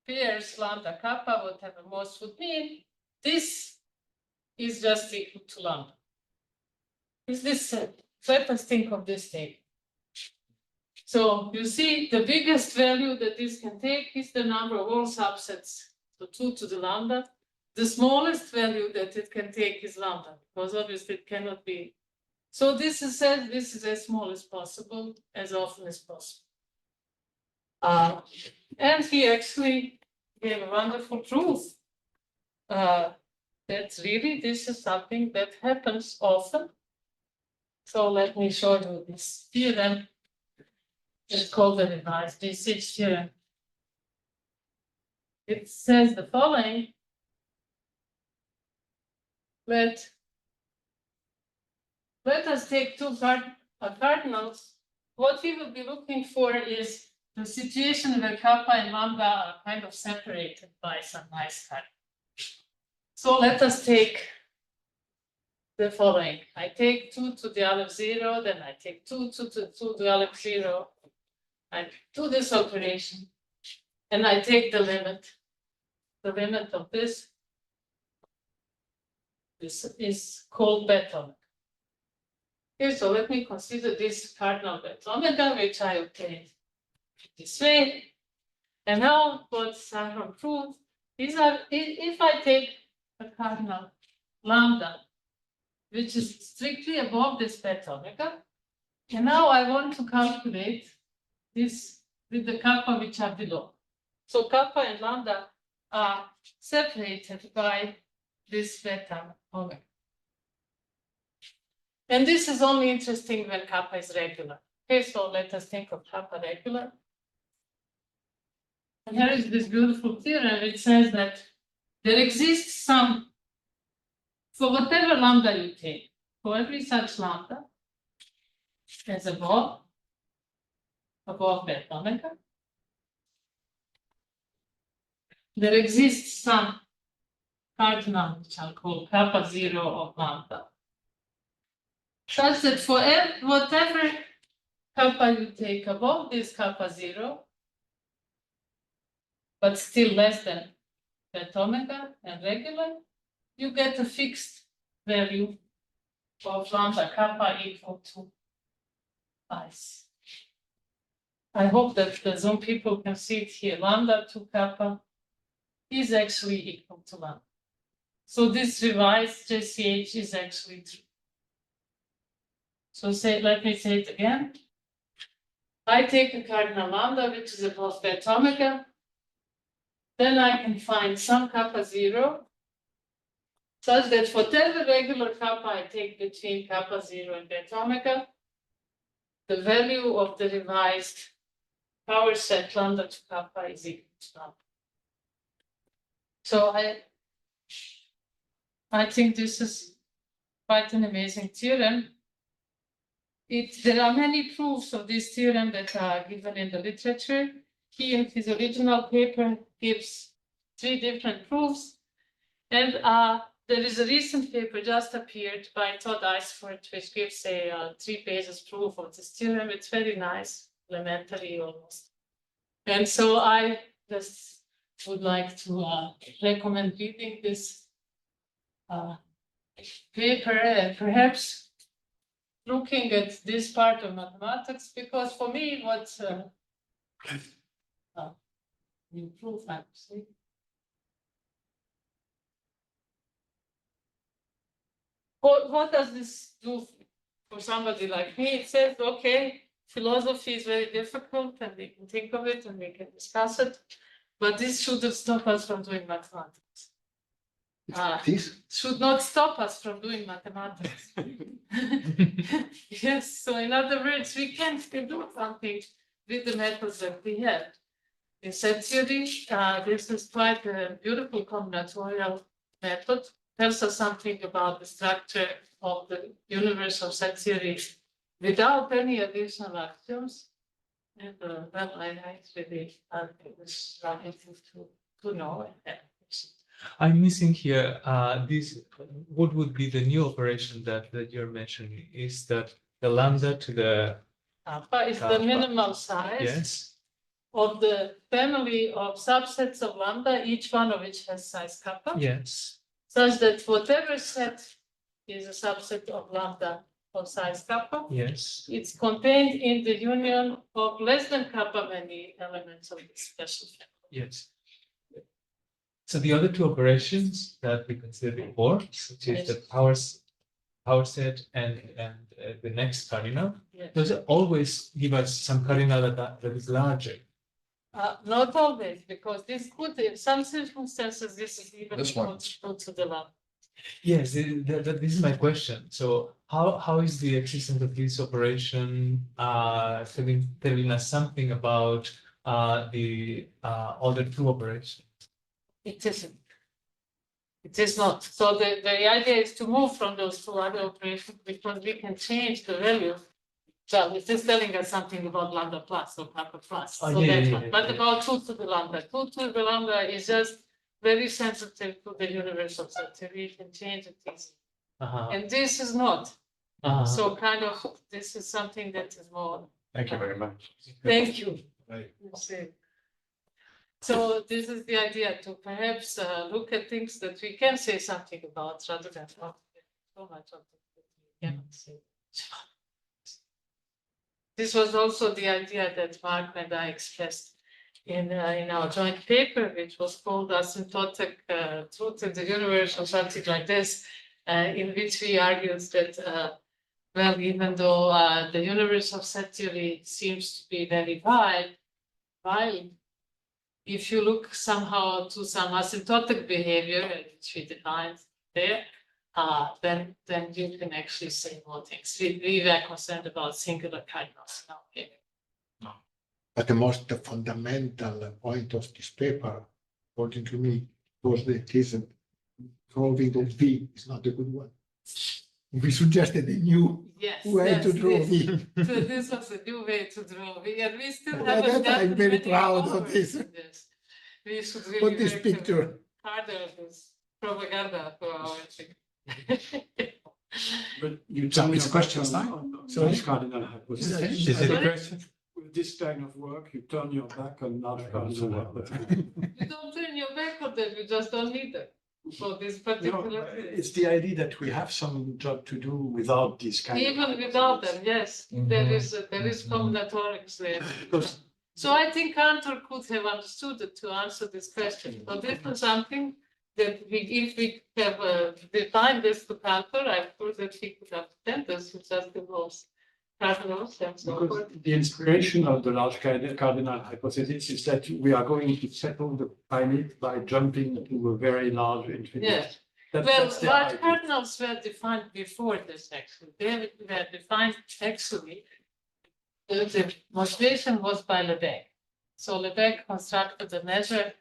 pairs lambda kappa, whatever most would mean, this is just equal to lambda. Is this set? Let us think of this thing. So you see, the biggest value that this can take is the number of all subsets, so 2 to the lambda. The smallest value that it can take is lambda, because obviously it cannot be. So this is said, this is as small as possible, as often as possible. And he actually gave a wonderful proof that really this is something that happens often. So let me show you this theorem. It's called the revised GCH theorem. It says the following. Let us take two cardinals. What we will be looking for is the situation where kappa and lambda are kind of separated by some nice cardinal. So let us take the following. I take 2 to the aleph 0, then I take 2 to the aleph 0. I do this operation and I take the limit of this. This is called beta omega. Okay, so let me consider this cardinal beta omega, which I obtained this way. And now what Saron proved is that if I take a cardinal lambda, which is strictly above this beta omega, and now I want to calculate this with the kappa which are below. So kappa and lambda are separated by this beta omega. And this is only interesting when kappa is regular. Okay, so let us think of kappa regular. And here is this beautiful theorem which says that there exists some, for whatever lambda you take, for every such lambda as above beta omega, there exists some cardinal which I'll call kappa 0 of lambda, such that for whatever kappa you take above this kappa 0, but still less than beta omega and regular, you get a fixed value of lambda kappa equal to ice. I hope that the Zoom people can see it here. Lambda 2 kappa is actually equal to lambda. So this revised GCH is actually true. So let me say it again. I take a cardinal lambda, which is above beta omega. Then I can find some kappa 0, such that for whatever regular kappa I take between kappa 0 and beta omega, the value of the revised power set lambda to kappa is equal to lambda. So I think this is quite an amazing theorem. There are many proofs of this theorem that are given in the literature. He, in his original paper, gives 3 different proofs. And there is a recent paper just appeared by Todd Eisford, which gives a 3 pages proof of this theorem. It's very nice, elementary almost. And so I just would like to recommend reading this paper and perhaps looking at this part of mathematics, because for me, what's new proof, actually. What does this do for somebody like me? It says, okay, philosophy is very difficult and we can think of it and we can discuss it, but this shouldn't stop us from doing mathematics. This Should not stop us from doing mathematics. Yes, so in other words, we can still do something with the methods that we have. In set theory, this is quite a beautiful combinatorial method. Tells us something about the structure of the universe of set theory without any additional axioms. And well, I really was wanting to know. I'm missing here what would be the new operation that you're mentioning? Is that the lambda to the Alpha is the minimal size, yes, of the family of subsets of lambda, each one of which has size kappa. yes, Such that whatever set is a subset of lambda of size kappa, yes, it's contained in the union of less than kappa many elements of this special family. yes. So the other 2 operations that we considered before, which is the power set and the next cardinal, Yes. those always give us some cardinal that is larger. Not always, because this could, in some circumstances, this is even equal to the lambda. Yes, this is my question. So how is the existence of this operation telling us something about the other 2 operations? It isn't. It is not. So the idea is to move from those 2 other operations because we can change the value. So it is telling us something about lambda plus or kappa plus. Oh, So yeah, that's yeah, one. yeah, But yeah. about 2 to the lambda. 2 to the lambda is just very sensitive to the universe of set theory. You can change it easily. Uh-huh. And this is not. Uh-huh. So kind of this is something that is more Thank you very much. Thank you. Right. So this is the idea, to perhaps look at things that we can say something about rather than talk so much of it that we cannot say. This was also the idea that Mark and I expressed in our joint paper, which was called Asymptotic Truth in the Universe or something like this, in which we argued that, well, even though the universe of set theory seems to be very wide, if you look somehow to some asymptotic behavior, which we defined there, then you can actually say more things. We were concerned about singular cardinals. Okay. But the most fundamental point of this paper, according to me, was that this drawing of V is not a good one. We suggested a new Yes, way to draw this, V. so this was a new way to draw V, and we still Yeah, haven't that I'm gotten very many proud of followers this. in this. We should really Put this work picture. harder on this propaganda for our thing. But you So turn it's your questions back now? on Sorry? large cardinal hypothesis. Is it a Sorry? question? With this kind of work, you turn your back on large cardinal hypothesis. You don't turn your back on them, you just don't need them for this No, particular. it's the idea that we have some job to do without this kind of. Even without them, yes, there is combinatorics there. Because So I think Cantor could have understood it to answer this question. So this is something that if we have defined this to Cantor, I'm sure that he could have sent us to just involves cardinals and so because forth. the inspiration of the large cardinal hypothesis is that we are going to settle the finite by jumping to a very large infinity. Yes. That- Well, that's the large idea. cardinals were defined before this actually. They were defined actually. The motivation was by Lebesgue. So Lebesgue constructed a measure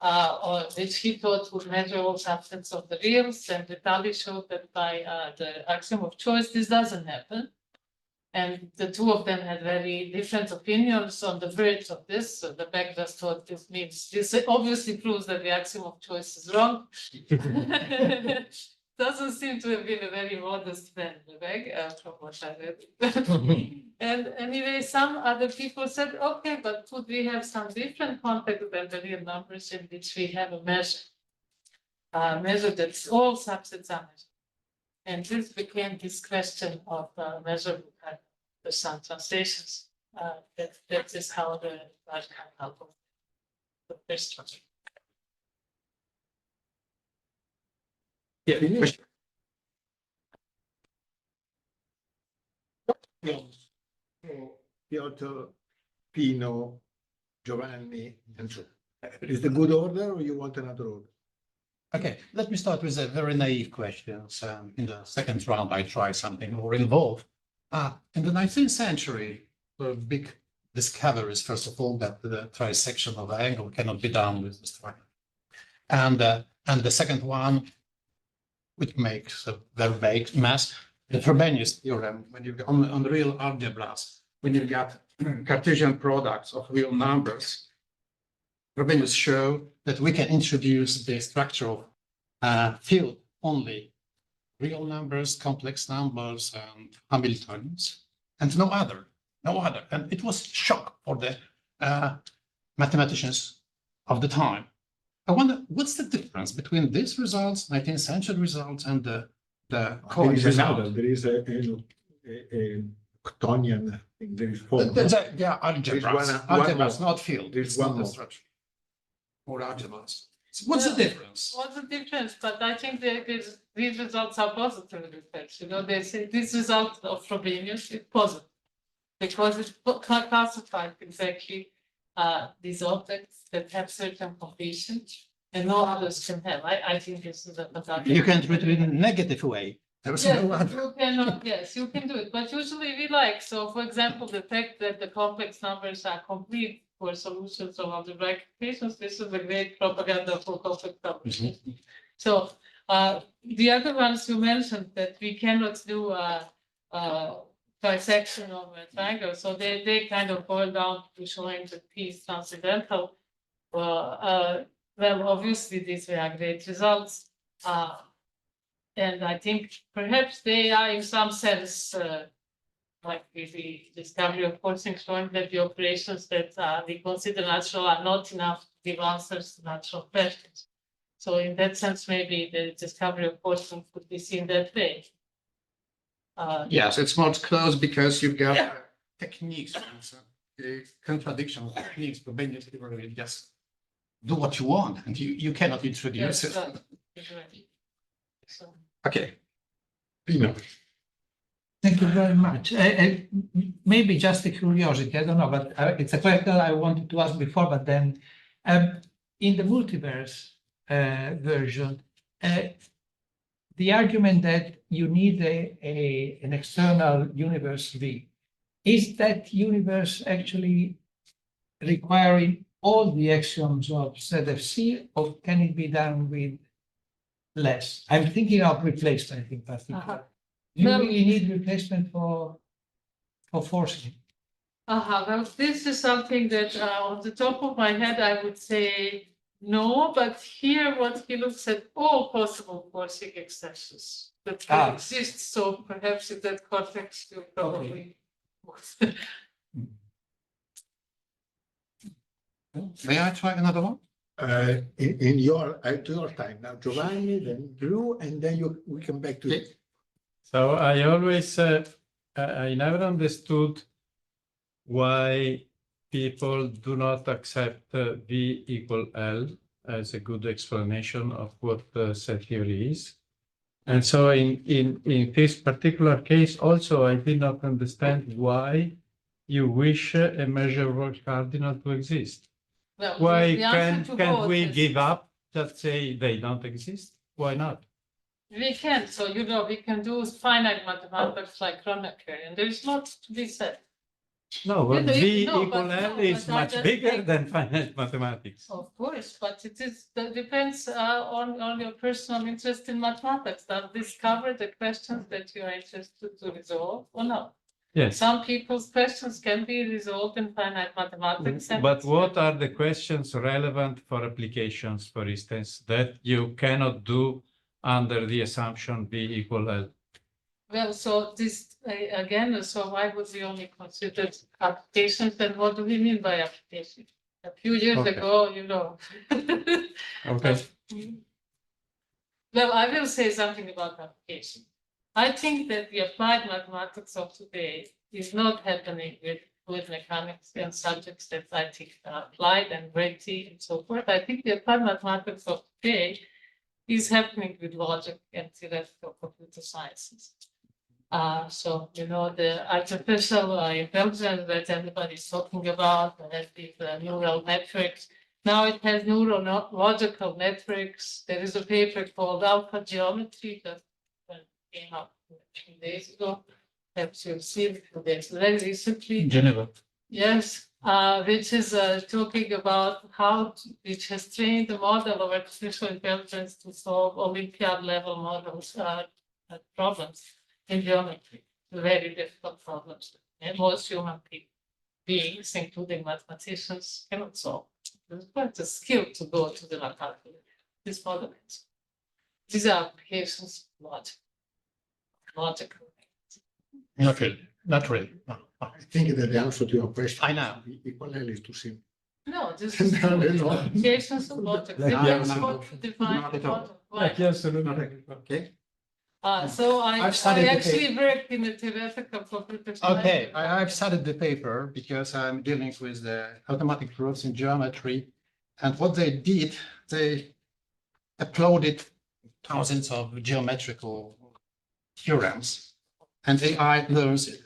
or which he thought would measure all subsets of the reals, and Vitali showed that by the axiom of choice, this doesn't happen. And the two of them had very different opinions on the verge of this. So Lebesgue just thought this means, this obviously proves that the axiom of choice is wrong. Doesn't seem to have been a very modest man, Lebesgue, from what I read. And anyway, some other people said, okay, but could we have some different context than the real numbers in which we have a measure that all subsets are measured. And this became this question of measurable the some translations. That is how the large cardinal goes. The first one. Yeah. question. Piotr, Pino, Giovanni, and so. Is the good order or you want another order? Okay, let me start with a very naive question. In the second round, I try something more involved. In the 19th century, the big discoveries, first of all, that the trisection of the angle cannot be done with this triangle. And the second one, which makes a very vague mess, the Frobenius theorem, when you on real algebras, when you get Cartesian products of real numbers, Frobenius showed that we can introduce the structure of field only real numbers, complex numbers, and Hamiltonians, and no other. And it was shock for the mathematicians of the time. I wonder, what's the difference between these results, 19th century results, and the There is result? another, there is a Ctonian, there is four. Yeah, algebras, one algebras, more. not field. There's It's one not the more. structure. Or algebras. So what's the difference? What's the difference? But I think these results are positive results. You know, they say this result of Frobenius is positive because it classifies exactly these objects that have certain completions and no others can have. I think this is a fantastic. You can treat it in a negative way. There was Yes, no other. you cannot, yes, you can do it, but usually we like, so for example, the fact that the complex numbers are complete for solutions of algebraic equations, this is a great propaganda for complex numbers. So the other ones you mentioned that we cannot do trisection of a triangle, so they kind of boil down to showing that P is transcendental. Well, obviously these were great results. And I think perhaps they are in some sense like the discovery of forcing showing that the operations that we consider natural are not enough to give answers to natural questions. So in that sense, maybe the discovery of forcing could be seen that way. Yes, it's not close because you've got techniques, contradiction techniques, but then you just do what you want and you cannot introduce it. Right. So. Okay. Pino. Thank you very much. Maybe just a curiosity, I don't know, but it's a question I wanted to ask before, but then in the multiverse version, the argument that you need an external universe V, is that universe actually requiring all the axioms of ZFC, or can it be done with less? I'm thinking of replacement in particular. Do you really need replacement for forcing? Well, this is something that on the top of my head, I would say no, but here what he looks at all possible forcing extensions that can exist. So perhaps in that context, you probably. May I try another one? In your at your time now, Giovanni, then Drew, and then we come back to it. So I always, I never understood why people do not accept V equal L as a good explanation of what set theory is. And so in this particular case also, I did not understand why you wish a measurable cardinal to exist. Well, Why the answer to can't both we is- give up, just say they don't exist? Why not? We can, so we can do finite mathematics like Kronecker, and there is lots to be said. No, but Yeah, V no, equal but L no, is but I much just bigger think- than finite mathematics. Of course, but that depends on your personal interest in mathematics. That discover the questions that you are interested to resolve or not. Yes. Some people's questions can be resolved in finite mathematics. and But it's what very- are the questions relevant for applications, for instance, that you cannot do under the assumption V equal L? Well, so this again, so why would we only consider applications? And what do we mean by application? A few years Okay. ago, Okay. Well, I will say something about application. I think that the applied mathematics of today is not happening with fluid mechanics and subjects that I think are applied and weighty and so forth. I think the applied mathematics of today is happening with logic and theoretical computer sciences. So, the artificial intelligence that everybody's talking about, that these neural networks. Now it has neurological networks. There is a paper called Alpha Geometry that came up a few days ago. Perhaps you've seen it very recently. Geneva. Yes, which is talking about which has trained the model of artificial intelligence to solve Olympiad level models problems in geometry, very difficult problems. And most human beings, including mathematicians, cannot solve. It's quite a skill to go to the calculator. This model is. These are applications of logical. Not really, not really. No. I think that the answer to your question. I know. V equal L is too simple. No, this is No, no. applications of logic. Like, Depends yeah, no. what you define Not the at all. model. Why? Yes, Okay. So I I've studied the actually worked in a theoretical computer science. Okay, I've studied the paper because I'm dealing with the automatic proofs in geometry. And what they did, they uploaded thousands of geometrical theorems and AI learns it.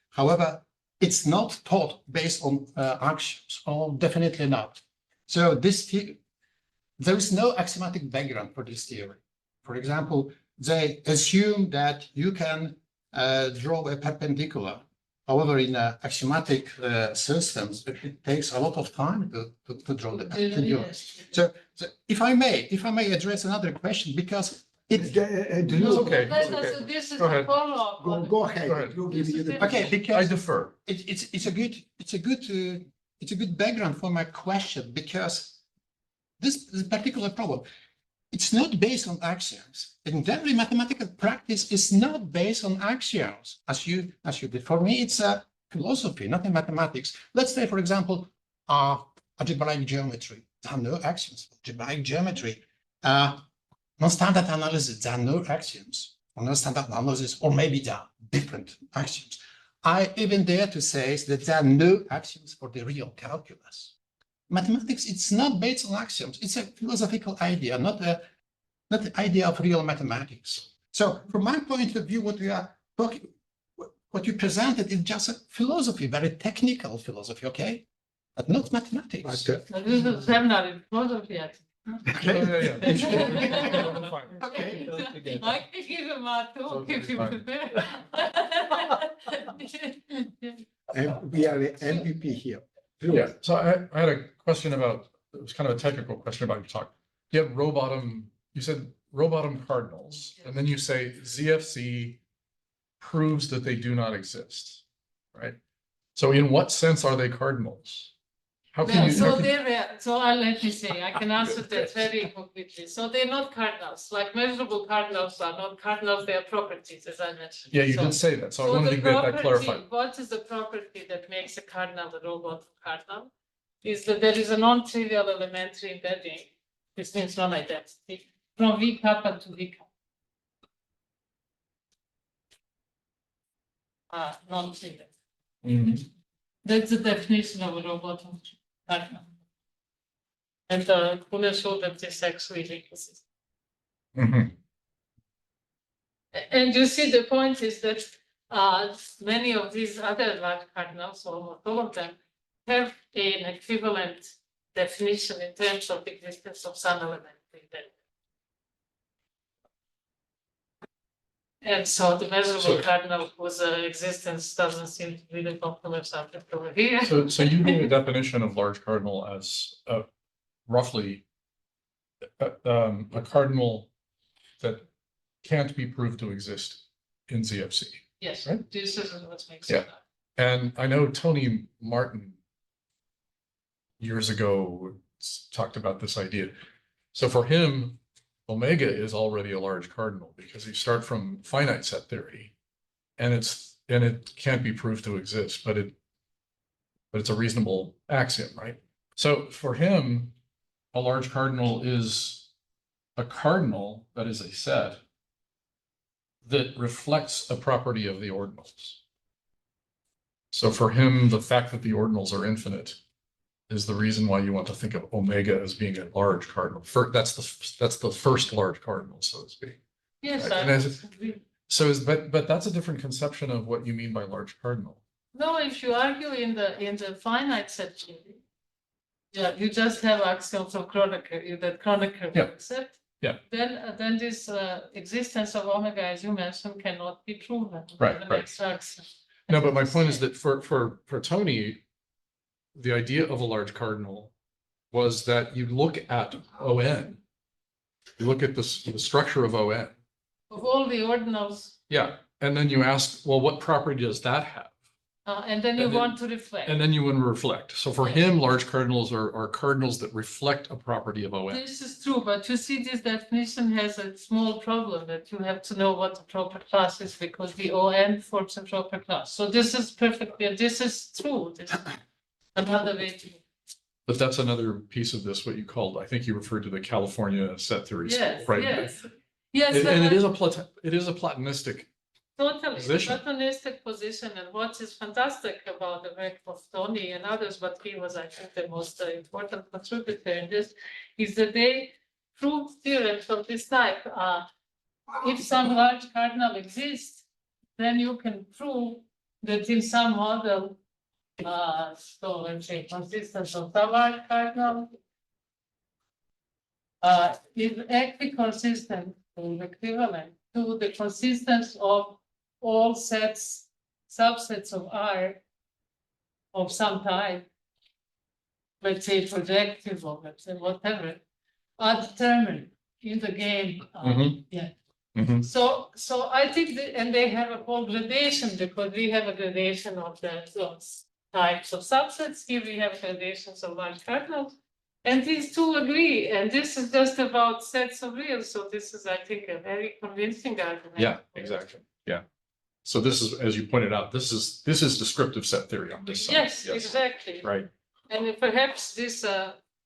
However, it's not taught based on axioms, or definitely not. So there is no axiomatic background for this theory. For example, they assume that you can draw a perpendicular. However, in axiomatic systems, it takes a lot of time to draw the perpendicular. Yes. So if I may address another question, because it's Drew, okay. This is Go a ahead. follow-up. Go ahead. Go ahead. Drew, give you the. okay I because defer. it's a good background for my question, because this particular problem. it's not based on axioms. And generally, mathematical practice is not based on axioms, as you did. For me, it's a philosophy, not in mathematics. Let's say, for example, algebraic geometry. There are no axioms for algebraic geometry. Non-standard analysis, there are no axioms for non-standard analysis, or maybe there are different axioms. I even dare to say that there are no axioms for the real calculus. Mathematics, it's not based on axioms. It's a philosophical idea, not the idea of real mathematics. So from my point of view, what we are talking, what you presented is just a philosophy, very technical philosophy, okay? But not mathematics. But, This is a seminar in philosophy. I Yeah. Okay. think. I can give him a talk if you Fine. prepare. and we are the MVP here. Yeah, so I had a question about, it was kind of a technical question about your talk. You have row bottom, you said row bottom cardinals, and then you say ZFC proves that they do not exist, right? So in what sense are they cardinals? How can you? Let me say, I can answer that very concretely. So they're not cardinals, like measurable cardinals are not cardinals, they are properties, as I mentioned. Yeah, you So- did say that, so I So wanted the to get that property, clarified. what is the property that makes a cardinal a row bottom cardinal? Is that there is a non-trivial elementary embedding, this means non-identity, from V kappa to V kappa. Non-trivial. Mhm. That's the definition of a row bottom cardinal. And Kuhn showed that this actually exists. Mhm. And you see, the point is that many of these other large cardinals, almost all of them, have an equivalent definition in terms of the existence of some element in them. And so the measurable cardinal whose existence doesn't seem to be the popular subject over here. So you gave a definition of large cardinal as roughly a cardinal that can't be proved to exist in ZFC. Yes, right? this is what makes Yeah. it. And I know Tony Martin years ago talked about this idea. So for him, omega is already a large cardinal because you start from finite set theory, and it can't be proved to exist, but it's a reasonable axiom, right? So for him, a large cardinal is a cardinal that is a set that reflects a property of the ordinals. So for him, the fact that the ordinals are infinite is the reason why you want to think of omega as being a large cardinal. That's the first large cardinal, so to speak. Yes, Right, I and as- agree. But that's a different conception of what you mean by large cardinal. No, if you argue in the finite set theory, yeah, you just have axioms of Kronecker that Kronecker Yeah. will accept. Yeah. Then this existence of omega, as you mentioned, cannot be proven. Right, The right. next axiom. No, but my point is that for Tony, the idea of a large cardinal was that you look at ON, you look at the structure of ON, Of all the ordinals, yeah, and then you ask, well, what property does that have? and then you And then- want to reflect. And then you want to reflect. So for him, large cardinals are cardinals that reflect a property of ON. This is true, but you see, this definition has a small problem that you have to know what the proper class is because the ON forms a proper class. So this is perfectly, this is true. This is another way to. But that's another piece of this, what you called, I think you referred to the California set theory school, Yes, right? yes. Yes, And but it is a platonistic. totally, position. platonistic position, and what is fantastic about the work of Tony and others, but he was, I think, the most important contributor in this, is that they prove theorems of this type. If some large cardinal exists, then you can prove that in some model, so let's say consistence of some large cardinal is equiconsistent or equivalent to the consistence of all sets, subsets of R of some type, let's say projective or let's say whatever, are determined in the game. Mhm. Yeah. Mhm. So I think that, and they have a whole gradation because we have a gradation of those types of subsets. Here we have gradations of large cardinals. And these two agree, and this is just about sets of reals, so this is, I think, a very convincing argument. Yeah, exactly. Yeah. So this is, as you pointed out, this is descriptive set theory on this side. Yes, exactly. Right. And perhaps this,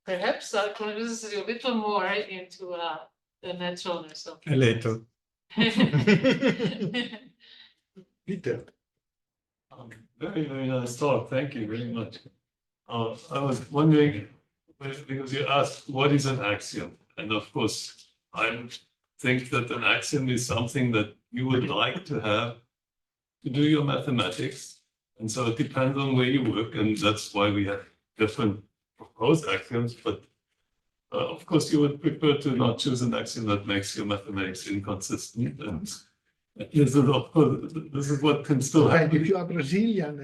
convinces you a little more into the naturalness of. A little. Peter. Very, very nice talk. Thank you very much. I was wondering, because you asked, what is an axiom? And of course, I think that an axiom is something that you would like to have to do your mathematics. And so it depends on where you work, and that's why we have different proposed axioms. But of course, you would prefer to not choose an axiom that makes your mathematics inconsistent. And this is what can still And happen. if you are Brazilian,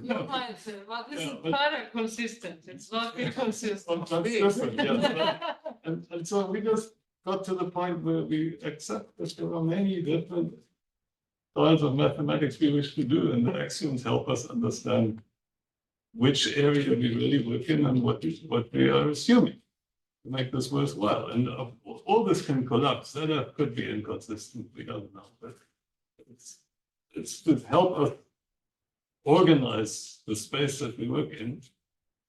You might say, well, this is para-consistent, it's not inconsistent. Consistent, yeah. And so we just got to the point where we accept that there are many different styles of mathematics we wish to do, and the axioms help us understand which area we really work in and what we are assuming to make this worthwhile. And all this can collapse. That could be inconsistent. We don't know, but it's to help us organize the space that we work in.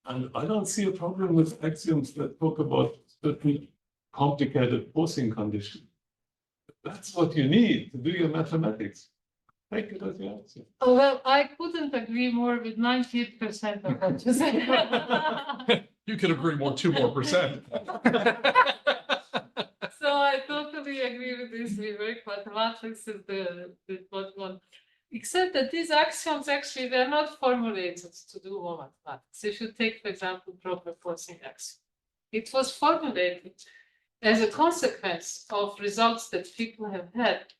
And I don't see a problem with axioms that talk about certain complicated forcing conditions. That's what you need to do your mathematics. Take it as your axiom. Oh, well, I couldn't agree more with 98% of what you said. You could agree more, 2 more percent. So I totally agree with this. We work mathematics is the what one. Except that these axioms actually they're not formulated to do more mathematics. If you take, for example, proper forcing axiom, it was formulated as a consequence of results that people have had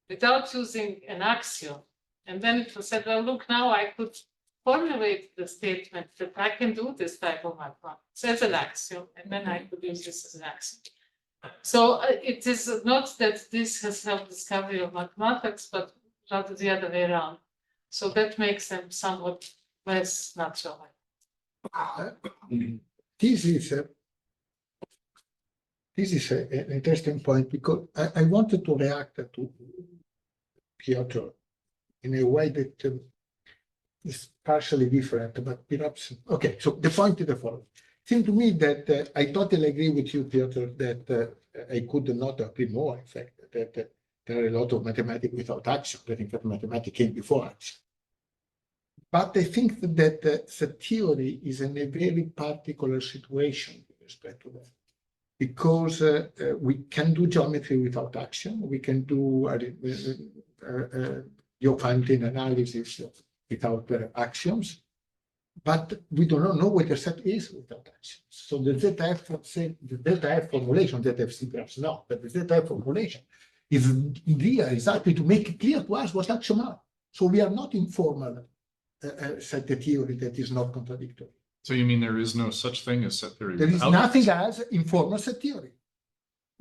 without using an axiom. And then it was said, well, look, now I could formulate the statement that I can do this type of mathematics as an axiom, and then I could use this as an axiom. So it is not that this has helped discovery of mathematics, but rather the other way around. So that makes them somewhat less natural. This is an interesting point because I wanted to react to Piotr in a way that is partially different, but perhaps, okay, so the point is the following. It seems to me that I totally agree with you, Piotr, that I could not agree more, in fact, that there are a lot of mathematics without action. I think that mathematics came before action. But I think that set theory is in a very particular situation with respect to that. Because we can do geometry without action, we can do Diophantine analysis without axioms, but we do not know what the set is without axioms. So the ZF formulation, ZF perhaps not, but the ZF formulation is there exactly to make it clear to us what axioms are. So we are not in formal set theory that is not contradictory. So you mean there is no such thing as set theory? There is without nothing as informal set theory.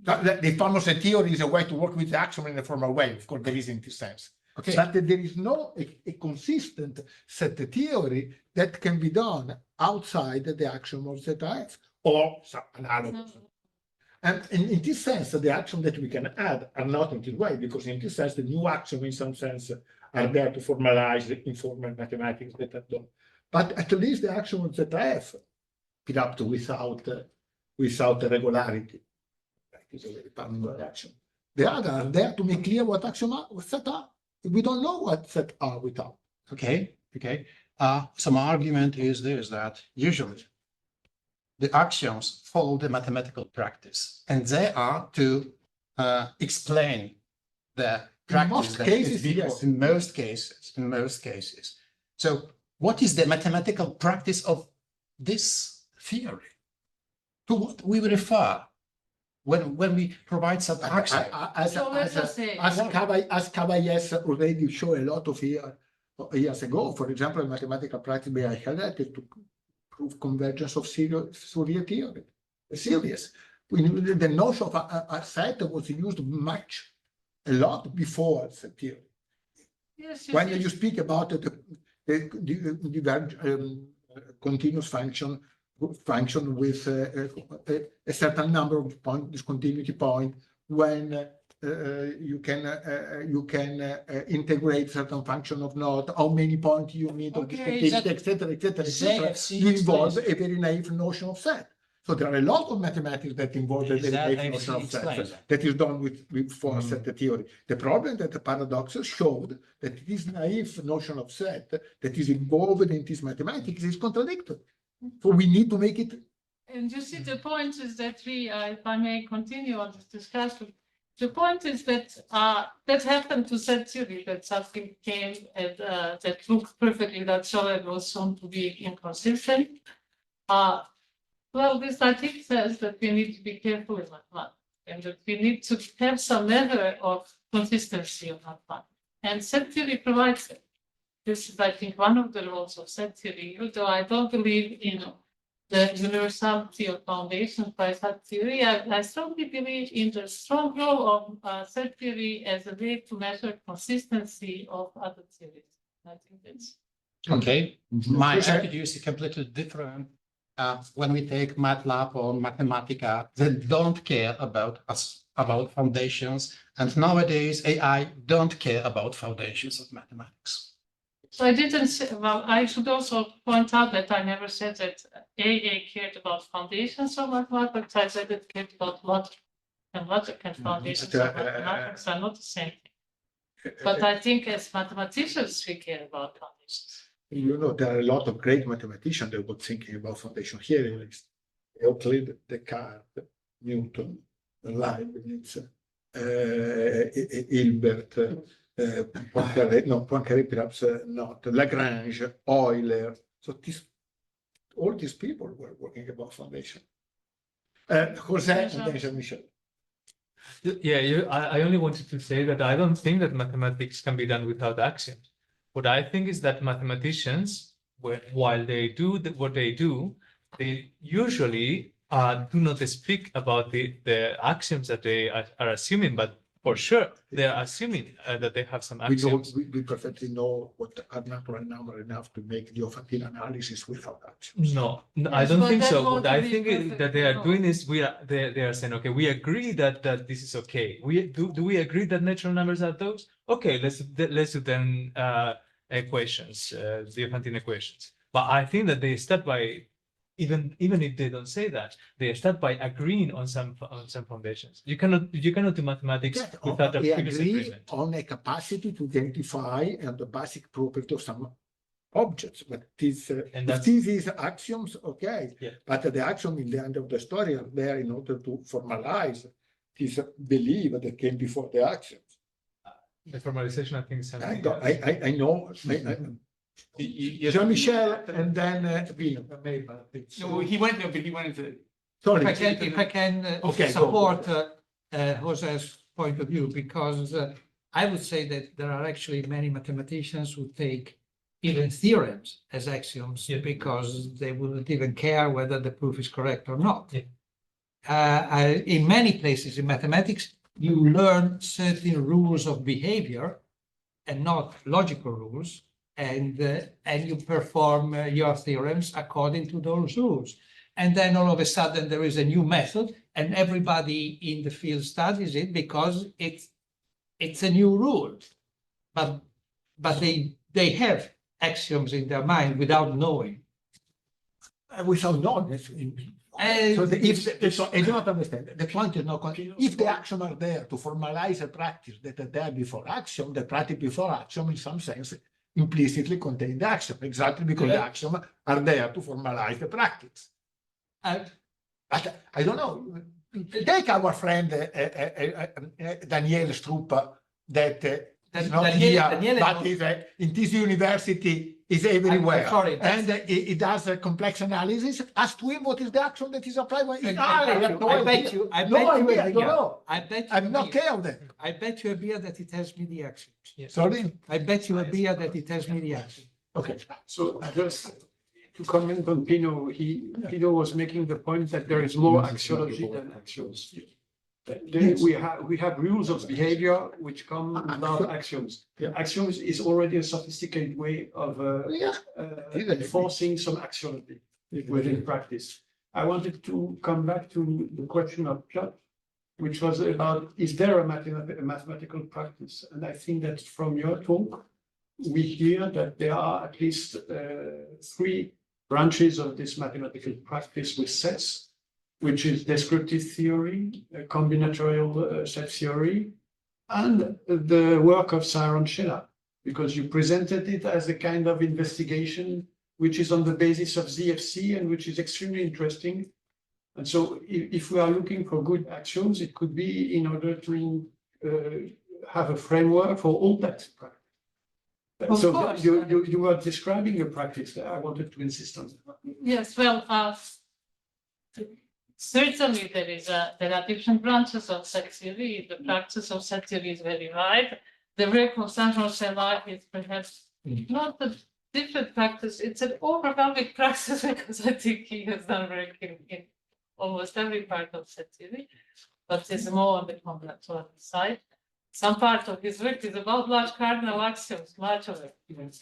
The formal set theory is a way to work with the axiom in a formal way. Of course, there is in this sense. Okay. But there is no a consistent set theory that can be done outside the axiom of ZF or some analogous. And in this sense, the axiom that we can add are not in this way, because in this sense, the new axiom in some sense are there to formalize the informal mathematics that are done. But at least the axiom of ZF, perhaps without regularity, that is a very powerful axiom. The other are there to make clear what axiom are, what set are. We don't know what set are without. Okay. Some argument is this, that usually the axioms follow the mathematical practice, and they are to explain the practice. Most cases, yes. In most cases. So what is the mathematical practice of this theory? To what we refer when we provide some axiom? As Cavaillés already showed a lot of years ago, for example, a mathematical practice by Helvet to prove convergence of Fourier theory. Series. The notion of a set was used a lot before set theory. Yes, When you speak about the continuous function function with a certain number of discontinuity point when you can integrate certain function of knot, how many points you need of discontinuity, etc., etc., etc. You involve a very naive notion of set. So there are a lot of mathematics that involve a very naive notion of set that is done with for set theory. The problem that the paradox showed that this naive notion of set that is involved in this mathematics is contradictory. So we need to make it. And you see, the point is that if I may continue on this discussion, the point is that that happened to set theory, that something came and that looked perfectly natural and was shown to be inconsistent. Well, this I think says that we need to be careful in mathematics and that we need to have some measure of consistency of mathematics. And set theory provides it. This is, I think, one of the roles of set theory, although I don't believe in the universality of foundations by set theory. I strongly believe in the strong role of set theory as a way to measure consistency of other theories. I think that's okay. My attitude is completely different. When we take MATLAB or Mathematica, they don't care about us, about foundations. And nowadays, AI don't care about foundations of mathematics. So I didn't say, well, I should also point out that I never said that AA cared about foundations of mathematics. I said it cared about logic, and logic and foundations of mathematics are not the same thing. But I think as mathematicians, we care about foundations. You know, there are a lot of great mathematicians that were thinking about foundation here. Euclid, Descartes, Newton, Leibniz, Hilbert, Poincaré perhaps not, Lagrange, Euler. So all these people were working about foundation. Jose and then Jean-Michel. Yeah, I only wanted to say that I don't think that mathematics can be done without axioms. What I think is that mathematicians, while they do what they do, they usually do not speak about the axioms that they are assuming, but for sure they are assuming that they have some axioms. We perfectly know what are natural number enough to make the Diophantine analysis without axioms. No, Yes, I don't but think that so. won't What I be think perfect, that they are no. doing is they are saying, okay, we agree that this is okay. Do we agree that natural numbers are those? Okay, let's do then equations, Diophantine equations. But I think that they start by, even if they don't say that, they start by agreeing on some foundations. You cannot do mathematics without a We previous agree agreement. on a capacity to identify and the basic property of some objects, but this, And if this is axioms, okay. Yeah. But the axiom in the end of the story are there in order to formalize this belief that came before the axioms. The formalization, I think, is something. I know. Jean-Michel and then Vino. No, he went into. Sorry. If I can Okay, go. support Jose's point of view, because I would say that there are actually many mathematicians who take even theorems as axioms because they wouldn't even care whether the proof is correct or not. In many places in mathematics, you learn certain rules of behavior and not logical rules, and you perform your theorems according to those rules. And then all of a sudden there is a new method and everybody in the field studies it because it's a new rule. But they have axioms in their mind without knowing. Without knowledge. So I don't understand. The point is not, if the axioms are there to formalize a practice that are there before axiom, the practice before axiom in some sense implicitly contain the axiom, exactly because the axioms are there to formalize the practice. But I don't know. Take our friend Daniele Struppa that is not here, but is in this university, is everywhere. And he does a complex analysis. Ask to him what is the action that is applied. I bet you I'm not care of that. I bet you a beer that he tells me the axioms. Sorry? I bet you a beer that he tells me the axioms. Okay. So just to comment on Pino, Pino was making the point that there is more axiology than axioms. We have rules of behavior which come without axioms. Axioms is already a sophisticated way of enforcing some axiology. within practice. I wanted to come back to the question of Piotr, which was about, is there a mathematical practice? And I think that from your talk, we hear that there are at least 3 branches of this mathematical practice with sets, which is descriptive theory, combinatorial set theory, and the work of Saron Shelah, because you presented it as a kind of investigation which is on the basis of ZFC and which is extremely interesting. And so if we are looking for good axioms, it could be in order to have a framework for all that practice. Of So course. you were describing a practice that I wanted to insist on. Yes, well, certainly there are different branches of set theory. The practice of set theory is very wide. The work of Saron Shelah is perhaps not a different practice, it's an overwhelming practice because I think he has done work in almost every part of set theory, but it's more on the combinatorial side. Some part of his work is about large cardinal axioms, much of it.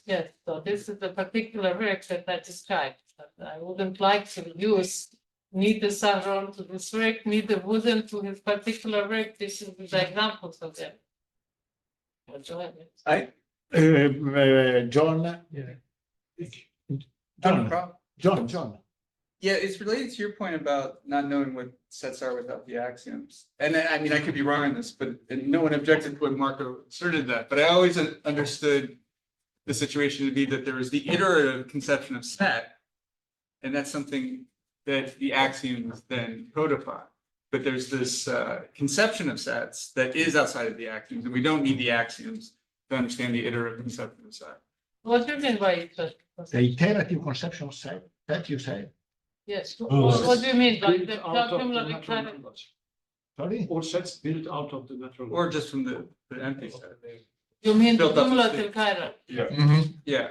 Yes, so this is the particular work that I described. But I wouldn't like to use neither Saron to this work, neither Wooden to his particular work. This is the examples of them. John. John. Yeah, it's related to your point about not knowing what sets are without the axioms. And I mean, I could be wrong on this, but and no one objected to when Marco asserted that. But I always understood the situation to be that there was the iterative conception of set, and that's something that the axioms then codify. But there's this conception of sets that is outside of the axioms, and we don't need the axioms to understand the iterative conception of set. What do you mean by it? The iterative conception of set, that you say. Yes, what do you mean by Built the out of the cumulative natural kind of? numbers. Sorry? All sets built out of the natural. Or just from the empty set. You mean the Built up to cumulative state. chiral? Yeah.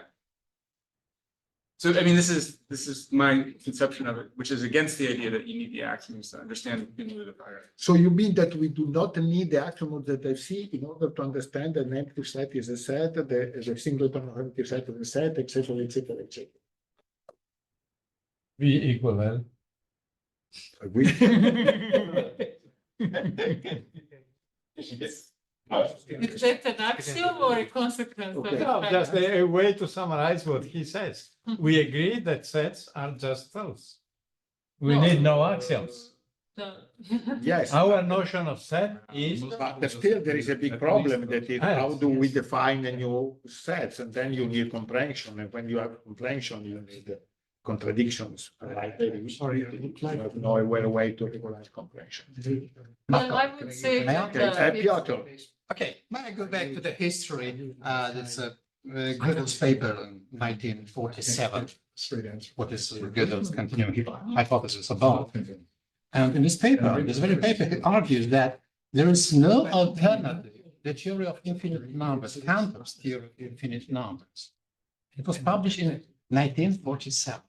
So I mean, this is my conception of it, which is against the idea that you need the axioms to understand the cumulative hierarchy. So you mean that we do not need the axiom of the C in order to understand that an empty set is a set, the singleton of empty set of a set, etc., etc., etc. V equal L. Is that an axiom or a consequence? of Okay. the No, fact just that- a way to summarize what he says. We agree that sets are just those. We No. need no axioms. So- Yes. Our notion of set is But still, there is a big problem that is how do we define a new sets, and then you need comprehension, and when you have comprehension, you need contradictions. Like, you have no way to regularize comprehension. Well, I would say May I? that, it's- Piotr. Okay, may I go back to the history? That's a Gödel's paper in 1947. What is Gödel's continuum hypothesis about? And in this paper, this very paper, he argues that there is no alternative, the theory of infinite numbers, Cantor's theory of infinite numbers. It was published in 1947.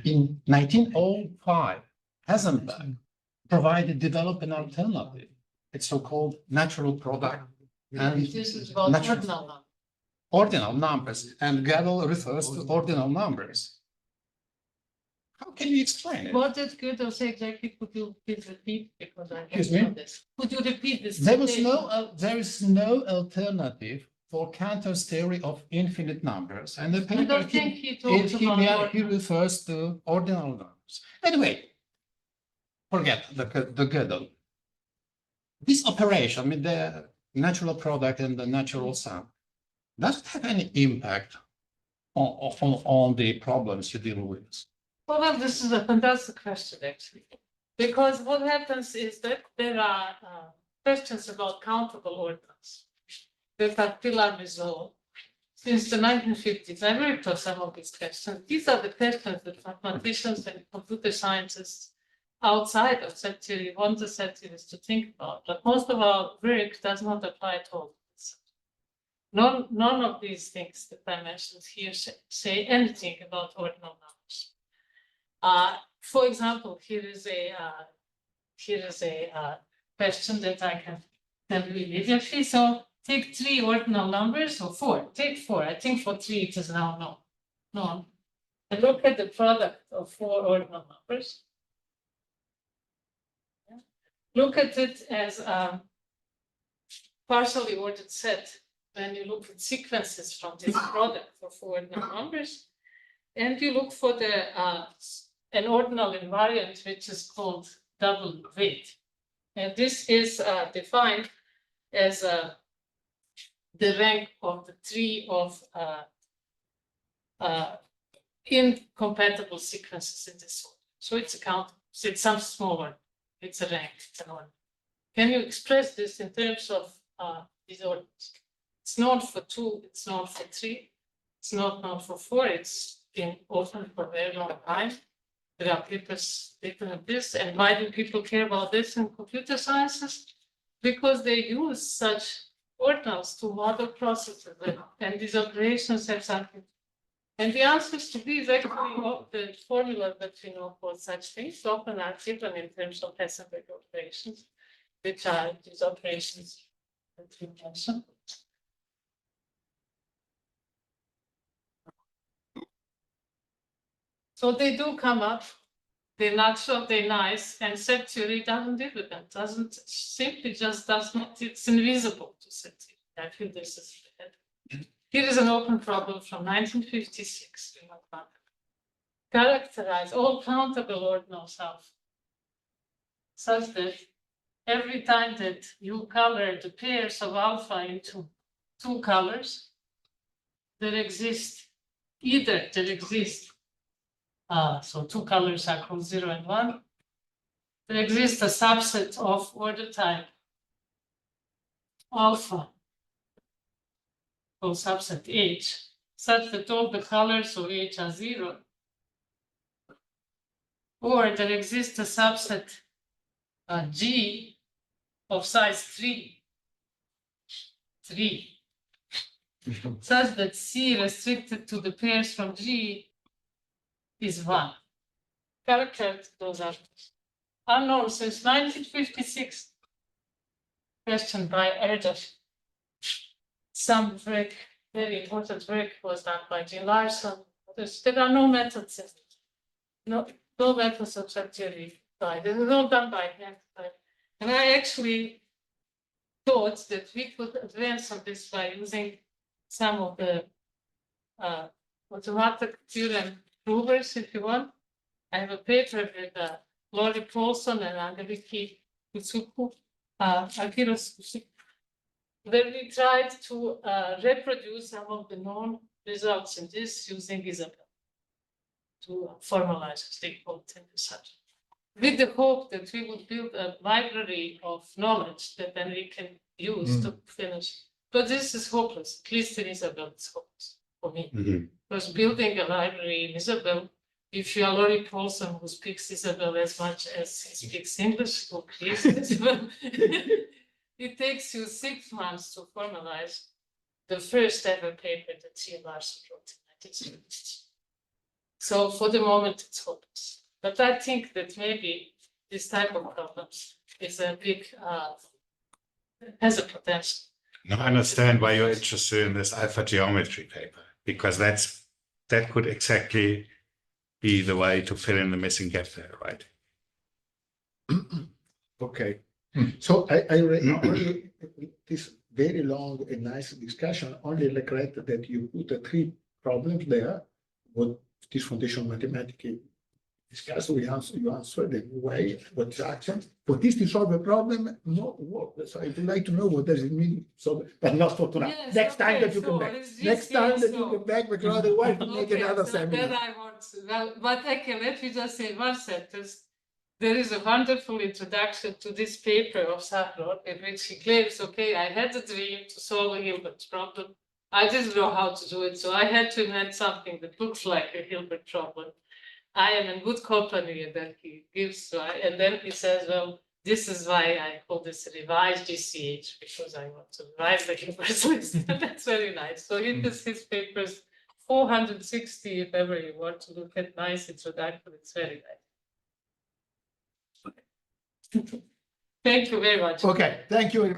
In 1905, Heisenberg developed an alternative. It's so-called natural product and this is about natural- ordinal numbers. ordinal numbers, and Gödel refers to ordinal numbers. How can you explain it? What did Gödel say exactly? Could you please repeat? Because I Excuse don't me? know this. Could you repeat this? There is no alternative for Cantor's theory of infinite numbers, and the I paper don't think he talks about he ordinal. refers to ordinal numbers. Anyway, forget the Gödel. This operation, I mean, the natural product and the natural sum, does it have any impact on the problems you deal with? Well, this is a fantastic question, actually. Because what happens is that there are questions about countable ordinals that are still unresolved. Since the 1950s, I worked on some of these questions. These are the questions that mathematicians and computer scientists outside of set theory want the set theorists to think about. But most of our work does not apply to all this. None of these things that I mentioned here say anything about ordinal numbers. For example, here is a question that I can tell you immediately. So take 3 ordinal numbers or 4. Take 4. I think for 3 it is now known. and look at the product of four ordinal numbers. Look at it as a partially ordered set when you look at sequences from this product for four ordinal numbers, and you look for the an ordinal invariant which is called double weight, and this is defined as the rank of the tree of incompatible sequences in this order. So it's a count. So it's some smaller. It's a rank. It's an order. Can you express this in terms of these orders? It's known for 2. It's known for 3. It's not known for 4. It's been open for a very long time. There are papers written on this. And why do people care about this in computer sciences? Because they use such ordinals to model processes, and these operations have something. And the answers to these actually, the formula that we know for such things often are given in terms of Hessenberg operations, which are these operations that we mentioned. So they do come up, they're natural, they're nice, and set theory doesn't deal with them, does not, it's invisible to set theory. I feel this is bad. Here is an open problem from 1956. Characterize all countable ordinals alpha such that every time that you color the pairs of alpha into 2 colors, so 2 colors are called 0 and 1. There exists a subset of order type alpha, called subset H, such that all the colors of H are 0. Or there exists a subset G of size 3, such that C restricted to the pairs from G is 1. Characterize those are unknown since 1956. Question by Erdős. Some work, very important work, was done by Jean Larson. There are no methods in it. No methods of set theory. It is all done by hand. And I actually thought that we could advance on this by using some of the automatic theorem provers, if you want. I have a paper with Lori Paulson and Angeliki Kutsuku, where we tried to reproduce some of the known results in this using Isabel to formalize as they call it in the subject, with the hope that we would build a library of knowledge that then we can use to finish. But this is hopeless, at least in Isabel it's hopeless for me. Because building a library in Isabel, if you are Lori Paulson who speaks Isabel as much as he speaks English, who creates Isabel, it takes you 6 months to formalize the first ever paper that C. Larson wrote in 1970. So for the moment, it's hopeless. But I think that maybe this type of problems is a big, has a potential. Now I understand why you're interested in this alpha geometry paper, because that could exactly be the way to fill in the missing gap there, right? Okay. So I read only this very long and nice discussion, only regret that you put 3 problems there. What this foundation mathematics discussed, you answered the way, what's action. For this to solve a problem, no work. So I would like to know what does it mean. So, but not for tonight. Yes, Next time that you so come back. it's Next time that you come back, because otherwise we make another so seminar. then I want to, well, but okay, let me just say one sentence. There is a wonderful introduction to this paper of Sahrod, in which he claims, okay, I had a dream to solve a Hilbert problem. I didn't know how to do it, so I had to invent something that looks like a Hilbert problem. I am in good company, and then he gives, and then he says, well, this is why I call this revised GCH, because I want to revise the Hilbert list. That's very nice. So it is his papers 460, if ever you want to look at nice introduction, it's very nice. Thank you very much. Okay, thank you.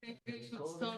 Maybe we should start.